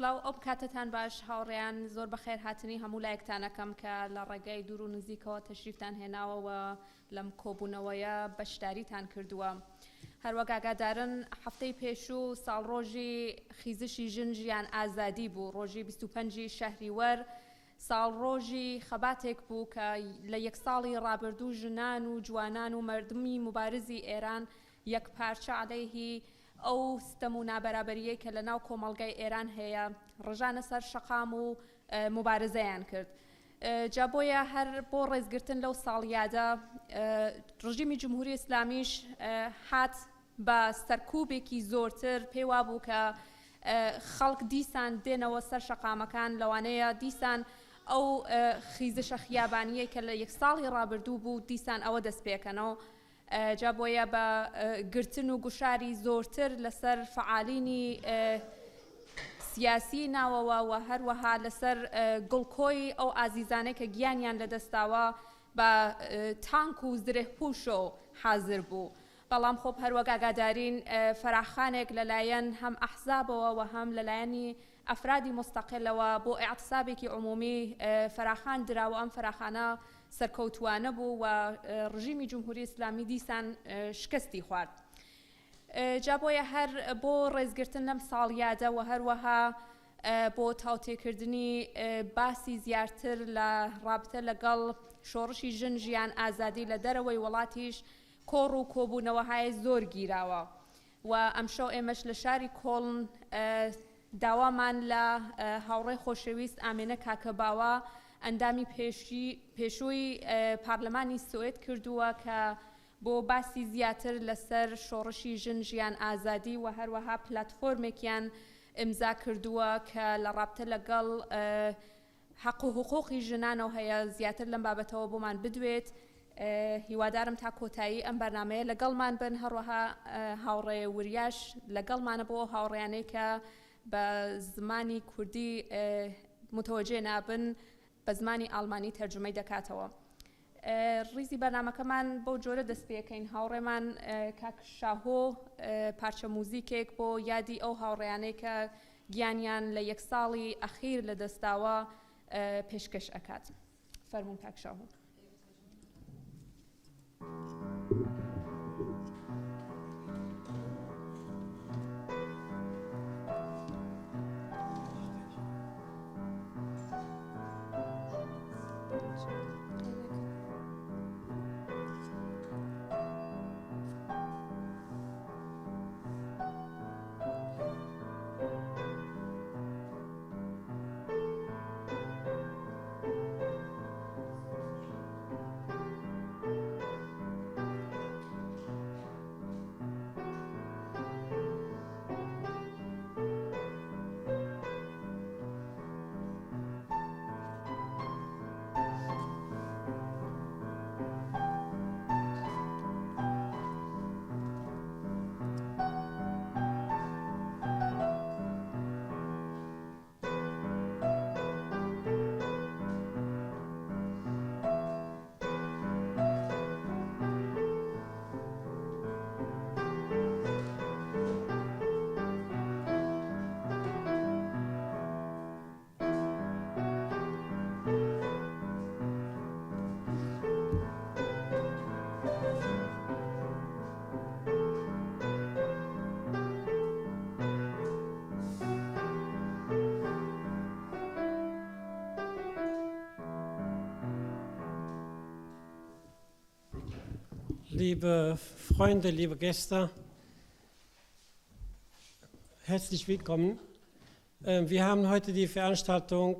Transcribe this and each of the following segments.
سلااو ئەو کاتتان باش هاوڕێیان زۆر بەخێر هاتنی هەموو لایەکتانەکەم کە لە ڕێگەی دوور و نزیکەوە تەشریفتان هێناوەوە لەم کۆبوونەوەیە بەشداریتان کردووە. هەروەک ئاگادارن هەفتەی پێشوو ساڵڕۆژی خیزشی ژن ژیان ئازادی بوو، ڕۆژی 25 شەهریوەر ساڵڕۆژی خەباتێک بوو کە لە یەک ساڵی ڕابردوو ژنان و جوانان و مردمی مبارزی ئێران یەک پارچە عەلەیهی ئەو ستەم و نابەرابەریەی کە لە ناو کۆمەڵگەی ئێران هەیە ڕژانە سەر شەقام و مبارزەیان کرد. جا بۆیە هەر بۆ ڕێزگرتن لەو ساڵیادە ڕژیمی جمهوری ئیسلامیش هات بە سەرکوبێکی زۆرتر پێی وابوو کە خەڵک دیسان دێنەوە سەر شەقامەکان، لەوانەیە دیسان ئەو خیزشە خیابانیەی کە لە یەک ساڵی ڕابردوو بوو دیسان ئەوە دەست پێکەنەوە. جا بۆیە بە گرتن و گوشاری زۆرتر لەسەر فعالینی سیاسی ناوەوە و هەروەها لەسەر گڵکۆی ئەو ئازیزانەی کە گیانیان لەدەستاوە بە تانک و زرێپوشۆ حازر بوو. بەڵام خۆب هەروەک ئاگادارین فراخانێک لەلایەن هەم ئەحزابەوە و هەم لەلایەنی ئەفرادی مستەقلەوە بۆ ئیعتسابێکی عمومی فراخان دراوە. ئەم فراخانە سەرکەوتوانە بوو و ڕژیمی جمهوری ئیسلامی دیسان شکستی خوارد. جا بۆیە هەر بۆ ڕێزگرتن لەم ساڵیادە و هەروەها بۆ تاوتێکردنی باسی زیاتر لە ڕابطە لەگەڵ شۆڕشی ژن ژیان ئازادی لە دەرەوەی وڵاتیش کۆڕ و کۆبوونەوەهای زۆر گیراوە و ئەمشەو ئێمەش لە شاری کۆڵن داوامان لە هاوڕێی خۆشەویست ئامینە کاکەباوە ئەندامی پێشووی پارلەمانی سوئێد کردووە کە بۆ باسی زیاتر لەسەر شۆڕشی ژن ژیان ئازادی و هەروەها پلاتفۆرمێکیان ئیمزا کردووە کە لە ڕابطە لەگەڵ حەق و حقوقی ژنانەوە هەیە زیاتر لەم بابەتەوە بۆمان بدوێت. هیوادارم تا کۆتایی ئەم بەرنامەیە لەگەڵمان بن، هەروەها هاوڕێ وریاش لەگەڵمانە بۆ هاوڕێیانەی کە بە زمانی کوردی متوەجێ نابن بە زمانی ئالمانی تەرجمەی دەکاتەوە. ڕیزی بەرنامەکەمان بەو جۆرە دەست پێکەین. هاوڕێمان کاک شاهۆ پارچە موزیکێک بۆ یادی ئەو هاوڕێیانەی کە گیانیان لە یەک ساڵی ئەخیر لەدەستاوە پێشکەش ئەکات. فەرموون کاک شاهۆ. Liebe Freunde, liebe Gäste, herzlich willkommen. Wir haben heute die Veranstaltung,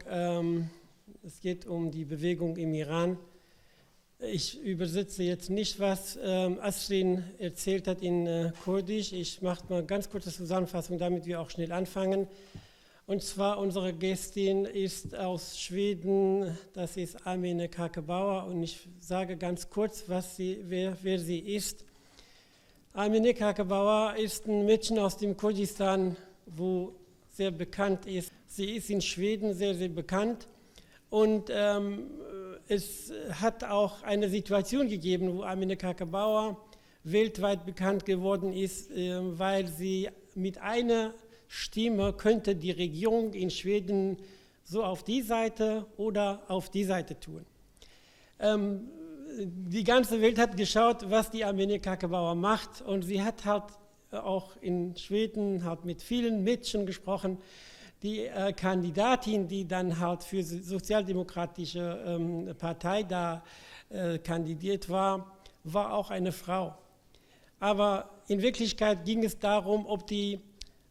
es geht um die Bewegung im Iran. Ich übersetze jetzt nicht, was Asrin erzählt hat in Kurdisch. Ich mache mal ganz kurze Zusammenfassung, damit wir auch schnell anfangen. Und zwar unsere Gästin ist aus Schweden, das ist Amine Kakebauer, und ich sage ganz kurz, wer sie ist. Amine Kakebauer ist ein Mädchen aus dem Kurdistan, wo sehr bekannt ist. Sie ist in Schweden sehr, sehr bekannt, und es hat auch eine Situation gegeben, wo Amine Kakebauer weltweit bekannt geworden ist, weil sie mit einer Stimme könnte die Regierung in Schweden so auf die Seite oder auf die Seite tun. Die ganze Welt hat geschaut, was die Arminia Kakebauer macht, und sie hat halt auch in Schweden halt mit vielen Mädchen gesprochen. Die Kandidatin, die dann halt für die Sozialdemokratische Partei da kandidiert war, war auch eine Frau. Aber in Wirklichkeit ging es darum, ob die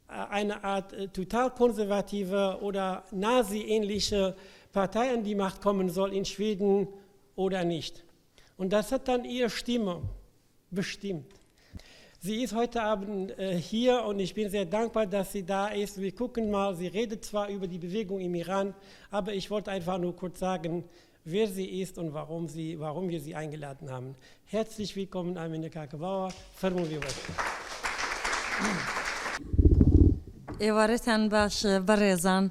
eine Art total konservative oder Nazi-ähnliche Partei an die Macht kommen soll in Schweden oder nicht. Und das hat dann ihre Stimme bestimmt. Sie ist heute Abend hier und ich bin sehr dankbar, dass sie da ist. Wir gucken mal, sie redet zwar über die Bewegung im Iran, aber ich wollte einfach nur kurz sagen, wer sie ist und warum wir sie eingeladen haben. Herzlich willkommen, Arminia Kakebauer. فرمودید. ئێوارەتان باش بەڕێزان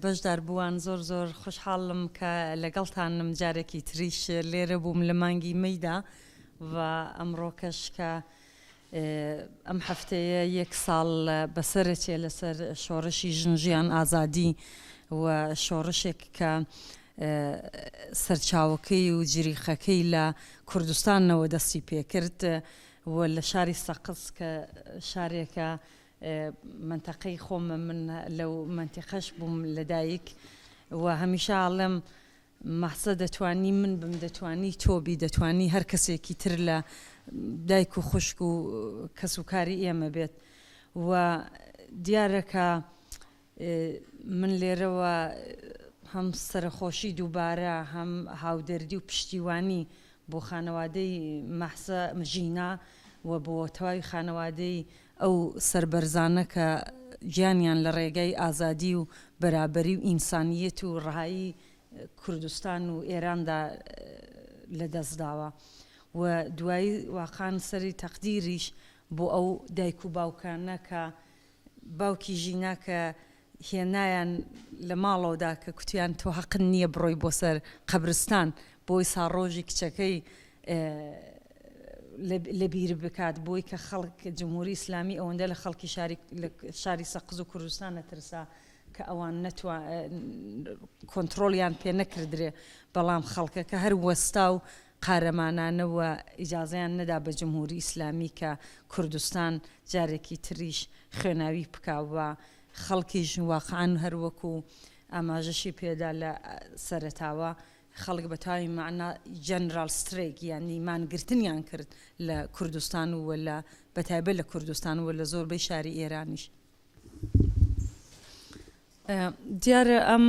بەشدار بووان زۆر خۆشحاڵم کە لەگەڵتانم جارێکی تریش لێرە بووم لە مانگی مەیدا و ئەمڕۆکەش کە ئەم هەفتەیە یەک ساڵ بەسەرەچێ لەسەر شۆڕشی ژنجیان ئازادی و شۆڕشێک کە سەرچاوەکەی و جریخەکەی لە کوردستانەوە دەستی پێکرد و لە شاری سەقز کە شارێکە منطقەی خۆم من لەو منتیقەش بووم لەدایک و هەمیشە ئاڵێم مەحسە دەتوانی من بم دەتوانی تۆبی دەتوانی هەر کەسێکی تر لە دایک و خوشک و کەسوکاری ئێمە بێت و دیارەکە من لێرەوە هەم سەرخۆشی دووبارە هەم هاودەردی و پشتیوانی بۆ خانەوادەی مەحسە ژینا و بۆ تەواوی خانەوادەی ئەو سەربەرزانە کە گیانیان لە ڕێگەی ئازادی و بەرابەری و ئینسانیەت و ڕەهایی کوردستان و ئێراندا لەدەستداوە و دوایی واقعان سەری تەقدیریش بۆ ئەو دایک و باوکانە کە باوکی ژینا کە هێنایان لە ماڵەوەدا کە کوتیان تۆ حەقت نییە بڕۆی بۆ سەر قەبرستان بۆی ساڕۆژی کچەکەی لەبیر بکات بۆی کە خەڵک جمهوری ئیسلامی ئەوەندە لە خەڵکی شاری سەقز و کوردستان نەترسا کە ئەوان کۆنتڕۆلیان پێ نەکردرێ بەڵام خەڵکەکە هەر وەستا و قارەمانانەوە ئیجازەیان نەدا بە جمهوری ئیسلامی کە کوردستان جارێکی تریش خوێناوی بکاوە خەڵکیش واقعان هەروەکو ئاماژەشی پێدا لە سەرەتاوە خەڵک بە تاوی معنا جەنرال سترێک یعنی مانگرتنیان کرد لە کوردستان و لە بەتایبەت لە کوردستان و لە زۆربەی شاری ئێرانیش. دیارە ئەم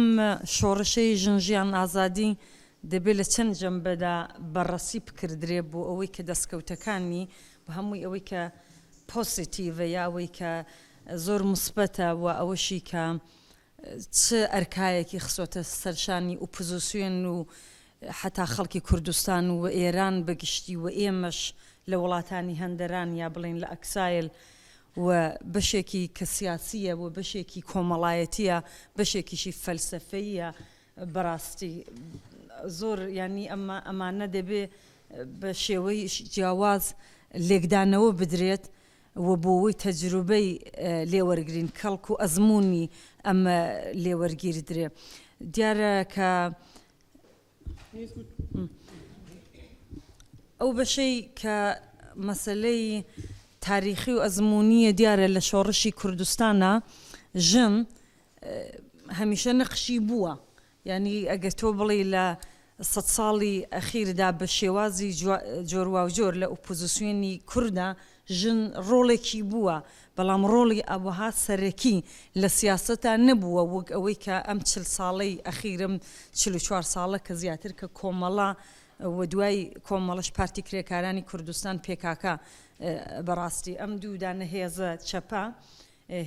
شۆڕشەی ژنجیان ئازادی دەبێت لە چەند جەمبەدا بەڕەسی بکردرێ بۆ ئەوەی کە دەستکەوتەکانی بە هەمووی ئەوەی کە پۆزیتیڤە یا ئەوەی کە زۆر مثبەتە و ئەوەشی کە چ ئەرکایەکی خسۆتە سەرشانی ئۆپۆزیسیۆن و حتا خەڵکی کوردستان و ئێران بەگشتی و ئێمەش لە وڵاتانی هەندەران یا بڵێن لە ئەکسایل و بەشێکی کە سیاسیە و بەشێکی کۆمەڵایەتیە بەشێکیشی فەلسەفەیە بەڕاستی زۆر ینی ئەمانە دەبێ بە شێوەی جیاواز لێکدانەوە بدرێت و بۆەوەی تەجروبەی لێوەرگرین کەڵک و ئەزمموی ئەمە لێوەرگیر درێ دیارە کە ئەو بەشەی کە مەسەلەی تاریخی و ئەزممونیە دیارە لە شۆڕشی کوردستانە ژن هەمیشە نەخشی بووە ینی ئەگەر تۆ بڵێ لە 100 ساڵی ئەخیردا بە شێوازی جۆروا و جۆر لە ئۆپۆزیسیۆنی کووردا ژن ڕۆڵێکی بووە بەڵام ڕۆڵی ئەوەها سەرەکی لە سیاسەتا نەبووە وەک ئەوەی کە ئەم 40 ساڵەی ئەخیرم 44 ساڵە کە زیاتر کە کۆمەڵە و دوای کۆمەڵەش پارتی کرێکارانی کوردستان پێکاکە بەڕاستی ئەم دوودانە هێزە چەپە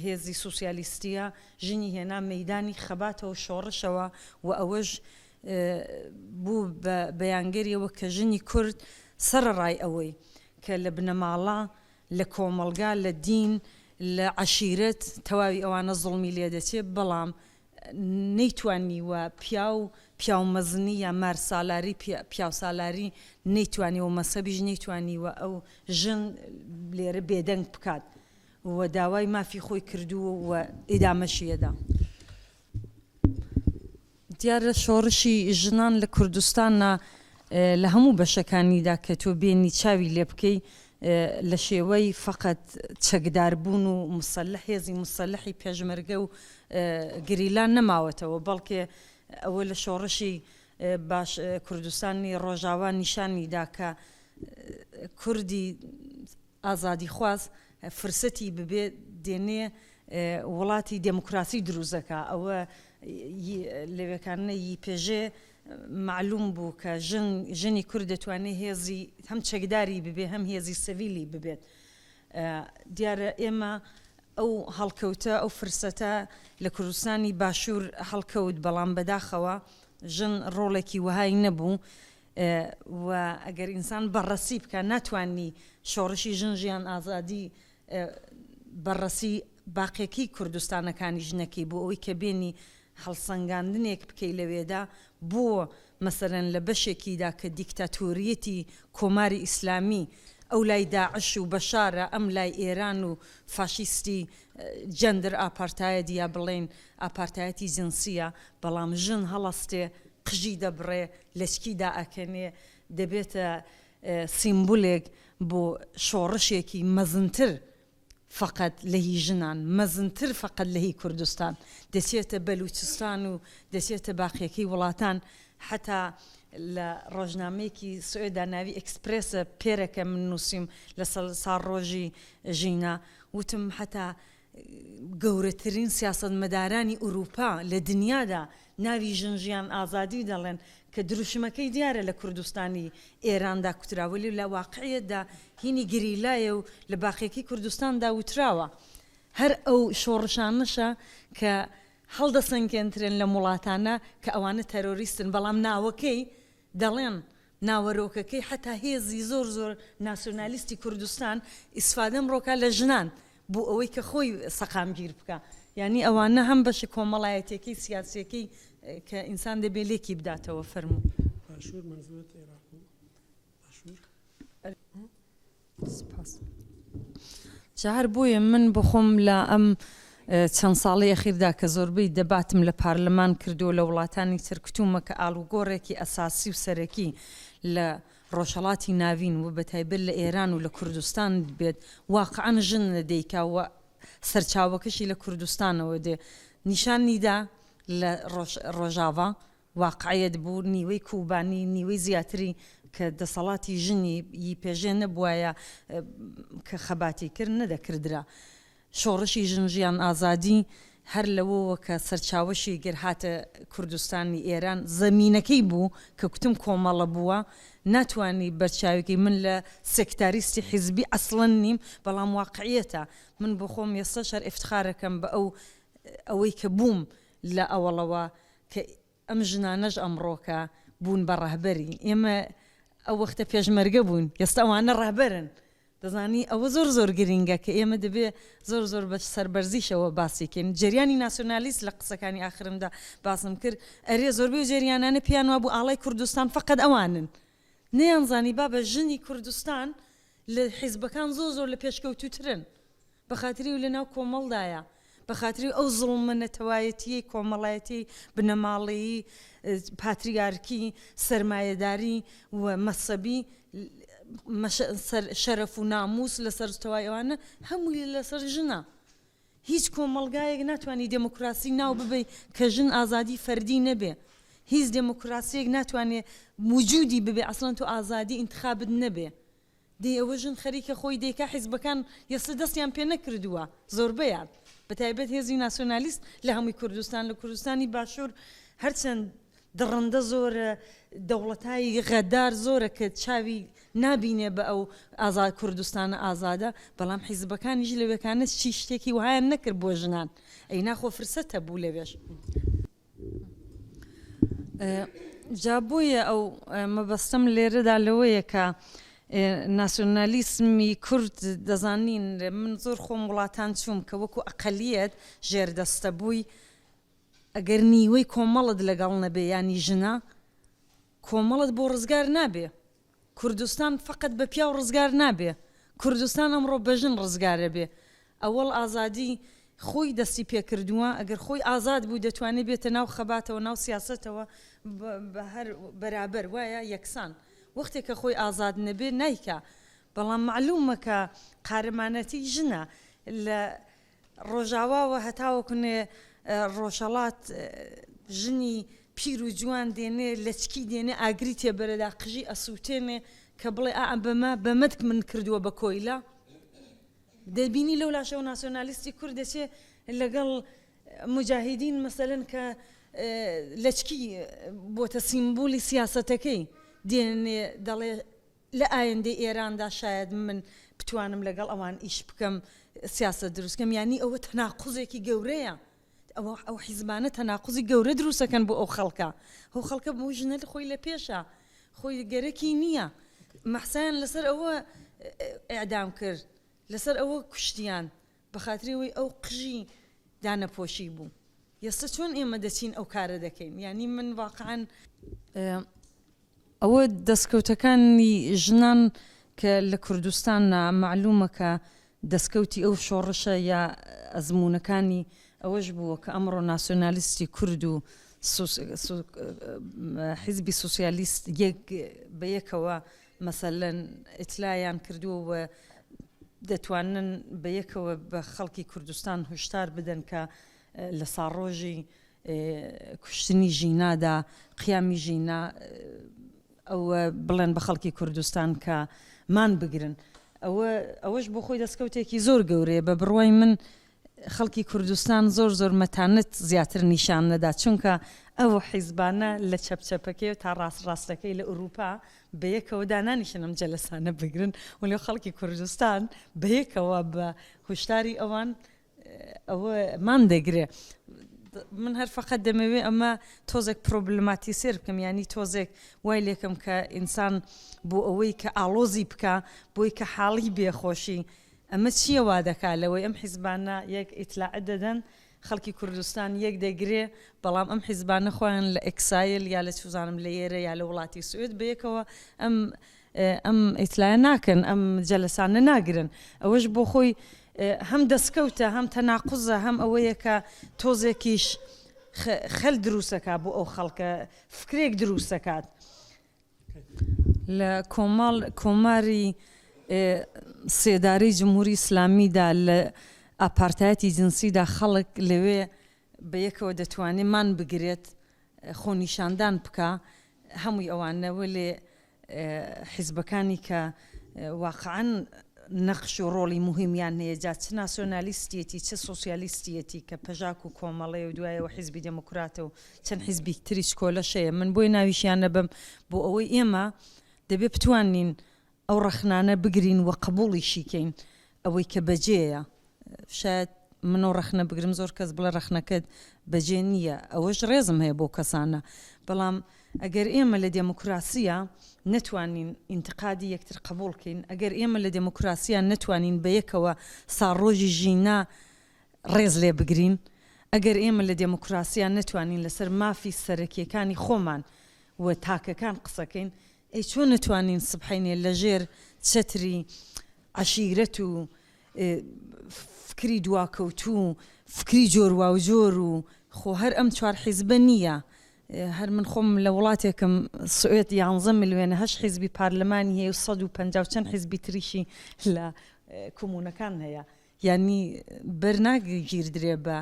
هێزی سوسیالیستیە ژنی هێنا مەیدانی خەباتەوە شۆڕشەوە و ئەوەش بوو بە بەیانگەریەوە کە ژنی کورد سەرڕای ئەوەی کە لە بنەماڵە لە کۆمەلگا لە دین لە عەشیرەت تەواوی ئەوانە زوڵمی لێ دەچێت بەڵام نەیتوانیوە پیاو مەزنی یا مار سالاری پیاو سالاری نەیتوانیوە مەسەبیش نەیتوانیوە ئەو ژن لێرە بێدەنگ بکات و داوای مافی خۆی کردووە و ئیدامەشیەدا. دیارە شۆڕشی ژنان لە کوردستانە لە هەموو بەشەکانیدا کە تۆ بێنی چاوی لێ بکەی لە شێوەی فقط چەکداربوون و مسلح هێزی مسلحی پێشمەرگە و گریلان نەماوەتەوە، بەڵکێ ئەوە لە شۆڕشی باش کوردستانی ڕۆژاوا نیشانیدا کە کوردی ئازادی خواست فرسەتی ببێ دێنێ وڵاتی دموکراسی دروزەکە. ئەوە لەوێکانەی پێژێ معلوم بوو کە ژنی کورد دەتوانێت هێزی هەم چەکداری ببێ هەم هێزی سەڤیلی ببێت. دیارە ئێمە ئەو هەڵکەوتە ئەو فرسەتە لە کوردستانی باشوور هەڵکەوت، بەڵام بەداخەوە ژن ڕۆڵێکی وهای نەبوو و ئەگەر ئینسان بەڕەسی بکە ناتوانانی شۆڕشی ژن ژیان ئازادی بەڕەسی باقیەکی کوردستانەکانی ژنەکەی بۆ ئەوەی کە بێنی هەڵسەنگاندنێک بکەی لەوێدا بۆ مەسەرەن لە بەشێکیدا کە دیکتاتۆریەتی کۆماری ئیسلامی ئەو لای داعش و بەشارە ئەم لای ئێران و فاشیستی جەندر ئاپارتایەت یا بڵێن ئاپارتایەتی جنسیە، بەڵام ژن هەڵەستێ قژی دەبڕێ لەچکیدا ئەکەنێ دەبێتە سیمبولێک بۆ شۆڕشێکی مەزنتر فقط لەهی ژنان، مەزنتر فقط لەهی کوردستان، دەچێتە بەلوچستان و دەچێتە باقیەکەی وڵاتان. حتا لە ڕۆژنامەیەکی سوێدا ناوی ئەکسپرێسە پێرەکە من نووسیم لە ساڵ ڕۆژی ژینە، وتم حتا گەورەترین سیاسەتمەدارانی ئوروپا لە دنیادا ناوی ژن ژیان ئازادی دەڵێن کە دروشمەکەی دیارە لە کوردستانی ئێراندا کوتراوەلی لە واقعیەتدا هینی گریلایە و لە باقیەکەی کوردستاندا وتراوە. هەر ئەو شۆڕشانەشە کە هەڵدەسەنگێنترێن لە وڵاتانە کە ئەوانە تەرۆریستن، بەڵام ناوەکەی دەڵێن ناوەرۆکەکەی حتا هێزی زۆر ناسیۆنالیستی کوردستان ئیسفادە ڕۆکە لە ژنان بۆ ئەوەی کە خۆی سەقامگیر بکە. یعنی ئەوانە هەم بەشی کۆمەڵایەتێکی سیاسیەکەی کە ئینسان دەبێ لێکی بداتەوە. فەرموو. باشوور منزوت عێراق بوو. باشوور. سپاس. جار بۆیە من بخۆم لە ئەم چەند ساڵی ئەخیردا کە زۆربەی دەباتم لە پارلەمان کردو لە وڵاتانی ترکتومە کە ئاڵوگۆڕێکی ئەساسی و سەرەکی لە ڕۆژهەڵاتی ناوین و بەتایبەت لە ئێران و لە کوردستان بێت واقعاً ژن دەیکا و سەرچاوەکەشی لە کوردستانەوە دێ نیشانیدا لە ڕۆژاوا واقعیت بوو نیوەی کوبانی نیوەی زیاتری کە دەسەڵاتی ژنی یی پێژێ نەبووایە کە خەباتی کرد نەدەکردرا. شۆڕشی ژن ژیان ئازادی هەر لەوەوە کە سەرچاوەشی گەرهاتە کوردستانی ئێران زەمینەکەی بوو کە کوتم کۆمەڵە بووە، ناتوانانی بەرچاوێکی من لە سێکتاریستی حیزبی ئەسڵەن نیم، بەڵام واقعیەتە. من بۆ خۆم ئێستا شەر ئفتخارەکەم بە ئەوەی کە بووم لە ئەوەڵەوە کە ئەم ژنانەش ئەمڕۆکە بوون بە ڕەهبەری. ئێمە ئەو وەختە پێشمەرگە بوون، ئێستا ئەوانە ڕەهبەرن. دەزانی ئەوە زۆر گرینگە کە ئێمە دەبێ زۆر بە سەربەرزیشەوە باسیکەین. جریانی ناسیۆنالیست لە قسەکانی ئاخرمدا باسم کرد، ئەرێ زۆربەی جریانانە پیان وا بوو ئاڵای کوردستان فقط ئەوانن، نەیانزانی با بە ژنی کوردستان لە حیزبەکان زۆر لە پێشکەوتوترن، بە خاتری و لەناو کۆمەڵدایە، بە خاتری ئەو زوڵمە نەتەوایەتی کۆمەڵایەتی بنەماڵەیی پاتریارکی سەرمایەداری و مەسەبی شەرەف و ناموس لەسەر تەوایەوانە هەمووی لەسەر ژنە. هیچ کۆمەڵگایەک ناتوانانی دموکراسی ناو ببێ کە ژن ئازادی فەردی نەبێ، هیچ دموکراسیەک ناتوانێت موجودی ببێ ئەسڵەن تۆ ئازادی ئینتخابت نەبێ. دێ ئەوە ژن خەریکە خۆی دەیکا حیزبەکان یەسە دەستیان پێ نەکردووە زۆربەیان، بەتایبەت هێزی ناسیۆنالیست لە هەمووی کوردستان لە کوردستانی باشوور هەرچەند دڕندە زۆرە، دەوڵەتایی غەدار زۆرە کە چاوی نابینێ بە ئەو ئازاد کوردستانە ئازادە، بەڵام حیزبەکانیش لەوێکانە چی شتێکی وهایان نەکرد بۆ ژنان، ئەی ناخۆ فرسەتە بوو لەوێش. جا بۆیە ئەو مەبەستەم لێرەدا لەوەیە کە ناسیۆنالیسمی کورد دەزانین من زۆر خۆم وڵاتان چووم کە وەکو ئەقەلیەت ژێردەستە بووی، ئەگەر نیوەی کۆمەڵت لەگەڵ نەبێ ینی ژنە کۆمەڵت بۆ ڕزگار نابێ. کوردستان فقط بە پیا و ڕزگار نابێ، کوردستان ئەمڕۆ بە ژن ڕزگارە بێ. ئەوەڵ ئازادی خۆی دەستی پێکردووە ئەگەر خۆی ئازاد بوو دەتوانێت بێتە ناو خەباتەوە ناو سیاسەتەوە بە هەر بەرابەر وایە یەکسان وەختێک کە خۆی ئازاد نەبێ نیکە بەڵام معلومە کە قارەمانەتی ژنە لە ڕۆژاواوە هەتاوەکونێ ڕۆژەڵات ژنی پیر و جوان دێنێ لەچکی دێنێ ئاگری تێبەرەدا قژی ئەسووتێنێ کە بڵێ بەمەدک من کردووە بە کۆیلا دەبینی لەو لاشەوە ناسیۆنالیستی کورد دەچێ لەگەڵ مجاهیدین مەسەلەن کە لەچکی بۆتە سیمبولی سیاسەتەکەی دێنێ دەڵێ لە ئایندەی ئێراندا شاید من بتوانم لەگەڵ ئەوان ئیش بکەم سیاسەت دروستکەم یانی ئەوە تەناقوزێکی گەورەیە ئەو حیزبانە تەناقوزی گەورە دروستەکەن بۆ ئەو خەڵکە ئەو خەڵکە بۆ ژنە خۆی لە پێشە خۆی گەرەکی نییە مەحسایان لەسەر ئەوە ئێعدام کرد لەسەر ئەوە کوشتیان بە خااتریەوەی ئەو قژی دانەپۆشی بوو ئێستا چۆن ئێمە دەچین ئەو کارە دەکەین ینی من واقعاً ئەوە دەستکەوتەکانی ژنان کە لە کوردستان معلومە کە دەستکەوتی ئەو شۆڕشە یا ئەزمونونەکانی ئەوەش بووە کە ئەمڕۆ ناسیۆنالیستی کورد و حیزبی سوسیالیست بە یەکەوە مەسەلەن ئیتلایان کردووە دەتوانن بە یەکەوە بە خەڵکی کوردستان هشدار بدەن کە لە ساڕۆژی کوشتنی ژینادا قیامی ژینا ئەوە بڵێن بە خەڵکی کوردستان کە مان بگرن ئەوەش بۆ خۆی دەستکەوتێکی زۆر گەورەیە بە بڕوای من خەڵکی کوردستان زۆر مەتانت زیاتر نیشان نەدا چونکە ئەو حیزبانە لە چەپچەپەکەی تا ڕاستەکەی لە ئوروپا بە یەکەوە دانانیشنم جەلەسانە بگرن و لێ خەڵکی کوردستان بە یەکەوە بە هشداری ئەوان ئەوە مان دەگرێ من هەر فقط دەمەوێت ئەمە تۆزێک پرۆبلماتی سێر بکەم ینی تۆزێک وای لێکم کە ئینسان بۆ ئەوەی کە ئالۆزی بکە بۆی کە حاڵی بێخۆشی ئەمە چییە وا دەکا لەوەی ئەم حیزبانە یەک ئیتلاع دەدەن خەڵکی کوردستان یەک دەگرێ بەڵام ئەم حیزبانە خۆیان لە ئەکسایل یا لە چوزانم لە ئێرە یا لە وڵاتی سوێد بەیەکەوە ئەم ئیتلایە ناکەن ئەم جەلەسانە ناگرن ئەوەش بۆ خۆی هەم دەستکەوتە هەم تەناقوزە هەم ئەوەیە کە تۆزێکیش خەل دروستەکە بۆ ئەو خەڵکە فکرێک دروستەکات لە کۆماری سێداری جمهوری ئیسلامیدا لە ئاپارتایەتی جنسیدا خەڵک لەوێ بە یەکەوە دەتوانێت مان بگرێت خۆنیشاندان بکە هەمووی ئەوانەوە لێ حیزبەکانی کە واقعاً نەخش و ڕۆڵی مهمیان هەیە جا چ ناسیۆنالیستیەتی چه سۆسیالیستیەتی کە پەژاک و کۆمەڵێ و دوایەوە حیزبی دموکراتە و چەند حیزبی تریش کۆلەشەیە من بۆی ناویشیان نەبم بۆ ئەوەی ئێمە دەبێت بتوانین ئەو ڕەخنانە بگرین و قبوڵیشیکەین ئەوەی کە بەجێیە شاید منەوە ڕەخنە بگرم زۆر کەس بڵێ ڕەخنەکەت بەجێ نییە ئەوەش ڕێزم هەیە بۆ کەسانە بەڵام ئەگەر ئێمە لە دموکراسیە نتوانین ئینتقادی یەکتر قبولکەین ئەگەر ئێمە لە دموکراسیە نتوانین بە یەکەوە ساڕۆژی ژینا ڕێز لێ بگرین ئەگەر ئێمە لە دموکراسیە نتوانین لەسەر مافی سەرەکیەکانی خۆمان و تاکەکان قسەکەین ئەی چۆن نتوانین سبحینێ لەژێر چەتری عەشیرەت و فکری دواکەوتوو فکری جۆروا و جۆر و خۆ هەر ئەم چوار حیزبە نییە هەر من خۆم لە وڵاتێکم سوێت 11 ملیۆنە 8 حیزبی پارلەمانی هەیە و 150 چەند حیزبی تریشی لە کۆمونەکان هەیە یعنی بەرناگیردرێ بە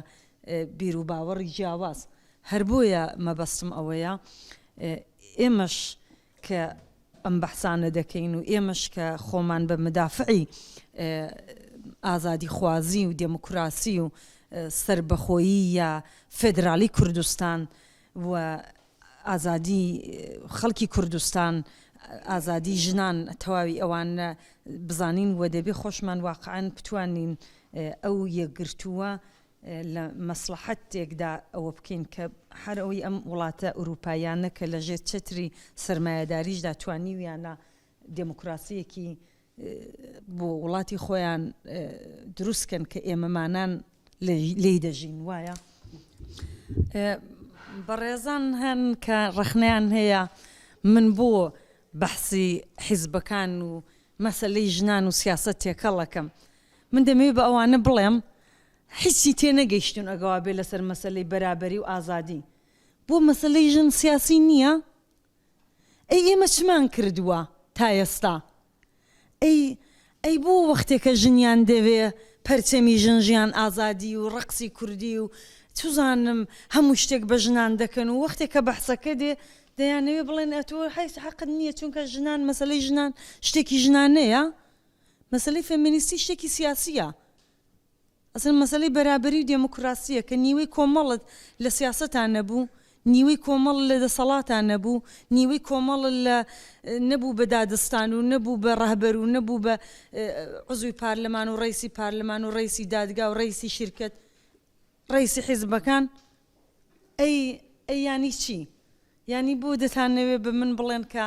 بیر و باوەڕی جیاواز هەر بۆیە مەبەستم ئەوەیە ئێمەش کە ئەم بەحسانە دەکەین و ئێمەش کە خۆمان بە مدافعی ئازادی خوازی و دموکراسی و سربەخۆیی یا فێدرالی کوردستان و ئازادی خەڵکی کوردستان ئازادی ژنان تەواوی ئەوان بزانین و دەبێ خۆشمان واقعاً بتوانین ئەو یەکگرتووە لە مەسلحەتێکدا ئەوە بکەین کە هەر ئەوەی ئەم وڵاتە ئوروپایانە کە لەژێر چەتری سەرمایەداریشدا توانیویانە دموکراسیەکی بۆ وڵاتی خۆیان دروستکەن کە ئێمەمانان لێی دەژین وایە بەڕێزان هەن کە ڕەخنەیان هەیە من بۆ بەحسی حیزبەکان و مەسەلەی ژنان و سیاسەت تێکەڵەکەم من دەمەوێت بە ئەوانە بڵێم هیچی تێنەگەیشتون ئەگەوا بێ لەسەر مەسەلەی بەرابەری و ئازادی بۆ مەسەلەی ژن سیاسی نییە ئەی ئێمە چمان کردووە تا ئێستا ئەی بۆ وەختێکە ژنیان دەوێ پەرچەمی ژن ژیان ئازادی و ڕقسی کوردی و توزانم هەموو شتێک بە ژنان دەکەن و وەختێکە بەحسەکە دەیانەوێ بڵێن ئەتۆ حیث حەقت نییە چونکە ژنان مەسەلەی ژنان شتێکی ژنانەیە مەسەلەی فێمینیستی شتێکی سیاسیە ئەسڵ مەسەلەی بەرابەری و دێموکراسیە کە نیوەی کۆمەڵت لە سیاسەتان نەبوو نیوەی کۆمەڵ لە دەسەڵاتان نەبوو نیوەی کۆمەڵ نەبوو بە دادستان و نەبوو بە ڕەهبەر و نەبوو بە عزوی پارلەمان و ڕیسی پارلەمان و ڕیسی دادگا و ڕیسی شرکت ڕیسی حیزبەکان ئەی ینی چی ینی بۆ دەتانەوێ بە من بڵێن کە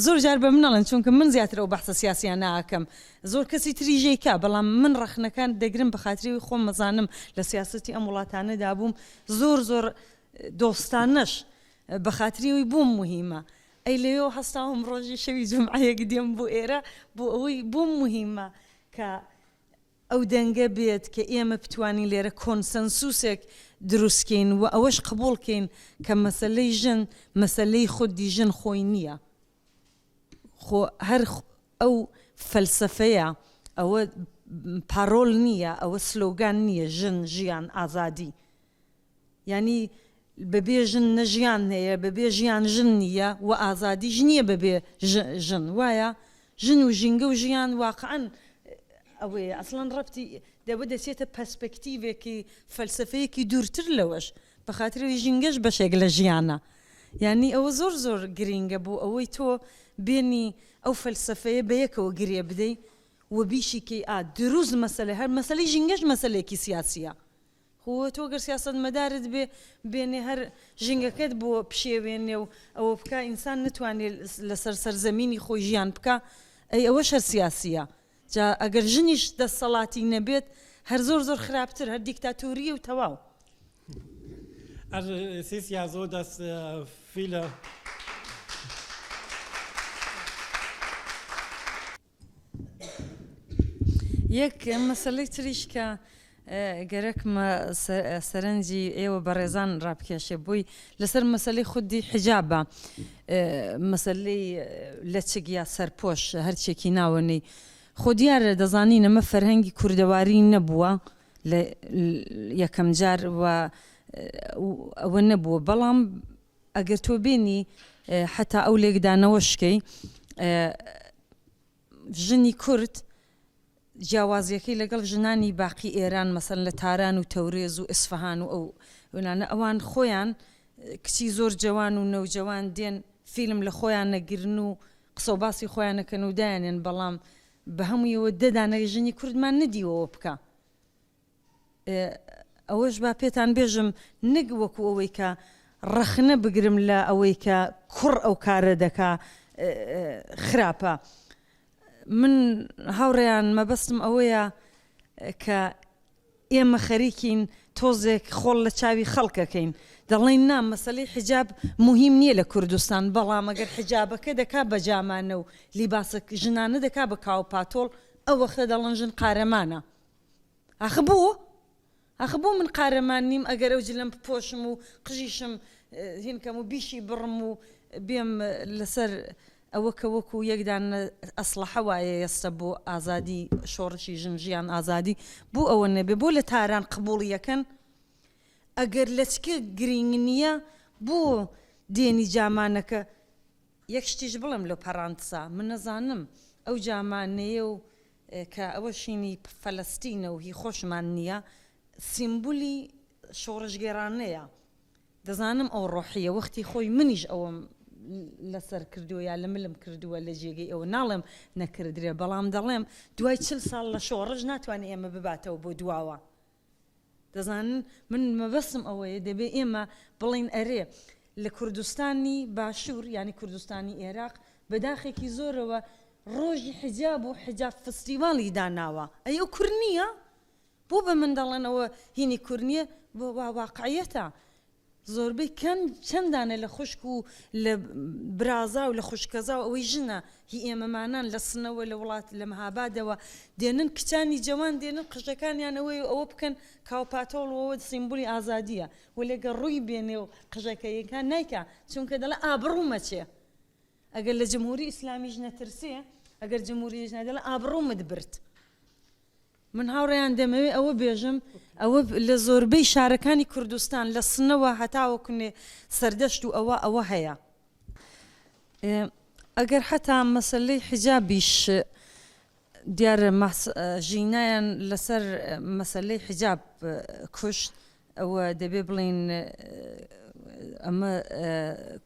زۆر جار بە منەڵێن چونکە من زیاتر ئەو بەحسە سیاسیان ناکەم زۆر کەسی تریژەیکە بەڵام من ڕەخنەکان دەگرم بە خاتری خۆم مەزانم لە سیاسەتی ئەم وڵاتانەدا بووم زۆر دۆستانەش بە خاتریەوەی بووم مهمە ئەی لەوێ هەستاوم ڕۆژی شەوی جومعەیەک دێم بۆ ئێرە بۆ ئەوەی بووم مهمە کە ئەو دەنگە بێت کە ئێمە بتوانین لێرە کۆنسەنسوسێک دروستکەین و ئەوەش قبولکەین کە مەسەلەی ژن مەسەلەی خودی ژن خۆی نییە خۆ هەر ئەو فەلسەفەیە ئەوە پارۆل نییە ئەوە سلۆگان نییە ژن ژیان ئازادی ینی بەبێ ژن نەژیان هەیە بەبێ ژیان ژن نییە و ئازادی ژنیە بەبێ ژن وایە ژن و ژینگە و ژیان واقعاً ئەوەیە ئەسڵەن ڕەبتی دەچێتە پەرسپەکتیڤێکی فەلسەفەیەکی دوورتر لەوەش بە خاترەوەی ژینگەش بەشێک لە ژیانە یعنی ئەوە زۆر گرینگە بوو ئەوەی تۆ بێنی ئەو فەلسەفەیە بە یەکەوە گرێ بدەی و بیشیکەی دروست مەسەلە هەر مەسەلەی ژینگەش مەسەلێکی سیاسیە خۆ تۆ گەر سیاسەت مەدارت بێنێ هەر ژینگەکەت بۆ پشێوێنێ و ئەوە بکە ئینسان نتوانێت لەسەر سەرزەمینی خۆی ژیان بکە ئەوە شەر سیاسیە جا ئەگەر ژنیش دەسەڵاتی نەبێت هەر زۆر خراپتر هەر دیکتاتوریە و تەواو. Also es ist ja so, dass viele یەک مەسەلەی تریش کە گەرەکمە سەرنجی ئێوە بەڕێزان ڕابکێشێ بووی لەسەر مەسەلەی خودی حجابە مەسەلەی لە چگیا سەرپۆش هەرچێکی ناوەنەی خۆ دیارە دەزانین ئەمە فەرهەنگی کوردەواری نەبووە لە یەکەم جار ئەوە نەبووە بەڵام ئەگەر تۆ بینی حتا ئەو لێکدانەوە شکەی ژنی کورد جیاوازیەکەی لەگەڵ ژنانی باقی ئێران مەسەن لە تاران و تەورێز و ئیسفەهان و ئەوان خۆیان کچی زۆر جوان و نەوجەوان دێن فیلم لە خۆیان نەگرن و قسە و باسی خۆیان نەکەن و دایانێن بەڵام بە هەموویەوە دەدانە ژنی کوردمان نەدیوەوە بکە ئەوەش با پێتان بێژم نەک وەکو ئەوەی کە ڕەخنە بگرم لە ئەوەی کە کوڕ ئەو کارە دەکا خراپە من هاوڕێیان مەبەستم ئەوەیە کە ئێمە خەریکین تۆزێک خۆڵ لە چاوی خەڵکەکەین دەڵێن نا مەسەلەی حجاب مهم نییە لە کوردستان بەڵام ئەگەر حجابەکە دەکا بە جامانە و لیباسە ژنانە دەکا بە کاو پاتۆڵ ئەو وەختە دەڵێن ژن قارەمانە ئاخە بۆ من قارەمان نیم ئەگەر ئەو جلەم پۆشم و قژیشم هینکەم و بیشی بڕم و بێم لەسەر ئەوە کە وەکو یەکدان ئەسلحە وایە ئێستا بۆ ئازادی شۆڕشی ژن ژیان ئازادی بۆ ئەوە نەبێ بۆ لە تاران قبوڵی یەکەن ئەگەر لە چکە گرنگ نییە بۆ دێنی جامانەکە یەک شتیش بڵم لە پەرانتسا من نەزانم ئەو جامانەیە و کە ئەوە شینی فەلەستینە و هی خۆشمان نییە سیمبولی شۆڕشگێرانەیە دەزانم ئەو ڕۆحیە وەختی خۆی منیش ئەوەم لەسەر کردووە یا لە ملم کردووە لە جێگەی ئەوە ناڵێم نەکردرێ بەڵام دەڵێم دوای 40 ساڵ لە شۆڕژ ناتوانێت ئێمە بباتەوە بۆ دواوە دەزانن من مەبەستم ئەوەیە دەبێت ئێمە بڵین ئەرێ لە کوردستانی باشوور ینی کوردستانی عێراق بەداخێکی زۆرەوە ڕۆژی حجاب و حجاب فستیڤاڵی داناوە ئەی ئەو کورد نییە بۆ بە من دەڵێنەوە هینی کورد نییە بۆ واقعیەتە زۆربەی چەندانە لە خوشک و لە برازا و لە خوشکەزا و ئەوەی ژنە هی ئێمەمانان لە سنەوە لە وڵات لە مەهابادەوە دێنن کچانی جوان دێنن قژەکانیانەوەی ئەوە بکەن کاوپاتۆڵەوە سیمبولی ئازادیە و لێگە ڕووی بێنێ و قژەکەیەکان نایکە چونکە دەڵێ ئابڕوومەچێ ئەگەر لە جمهوری ئیسلامیش نەترسێ ئەگەر جمهوریش نەدەڵێ ئابڕوومت برد من هاوڕێیان دەمەوێت ئەوە بێژم ئەوە لە زۆربەی شارەکانی کوردستان لە سنەوە هەتاوەکوێ سەردەشت و ئەوە هەیە ئەگەر حتا مەسلەی حجابیش دیارە ژینایان لەسەر مەسلەی حجاب کوشت ئەوە دەبێ بڵین ئەمە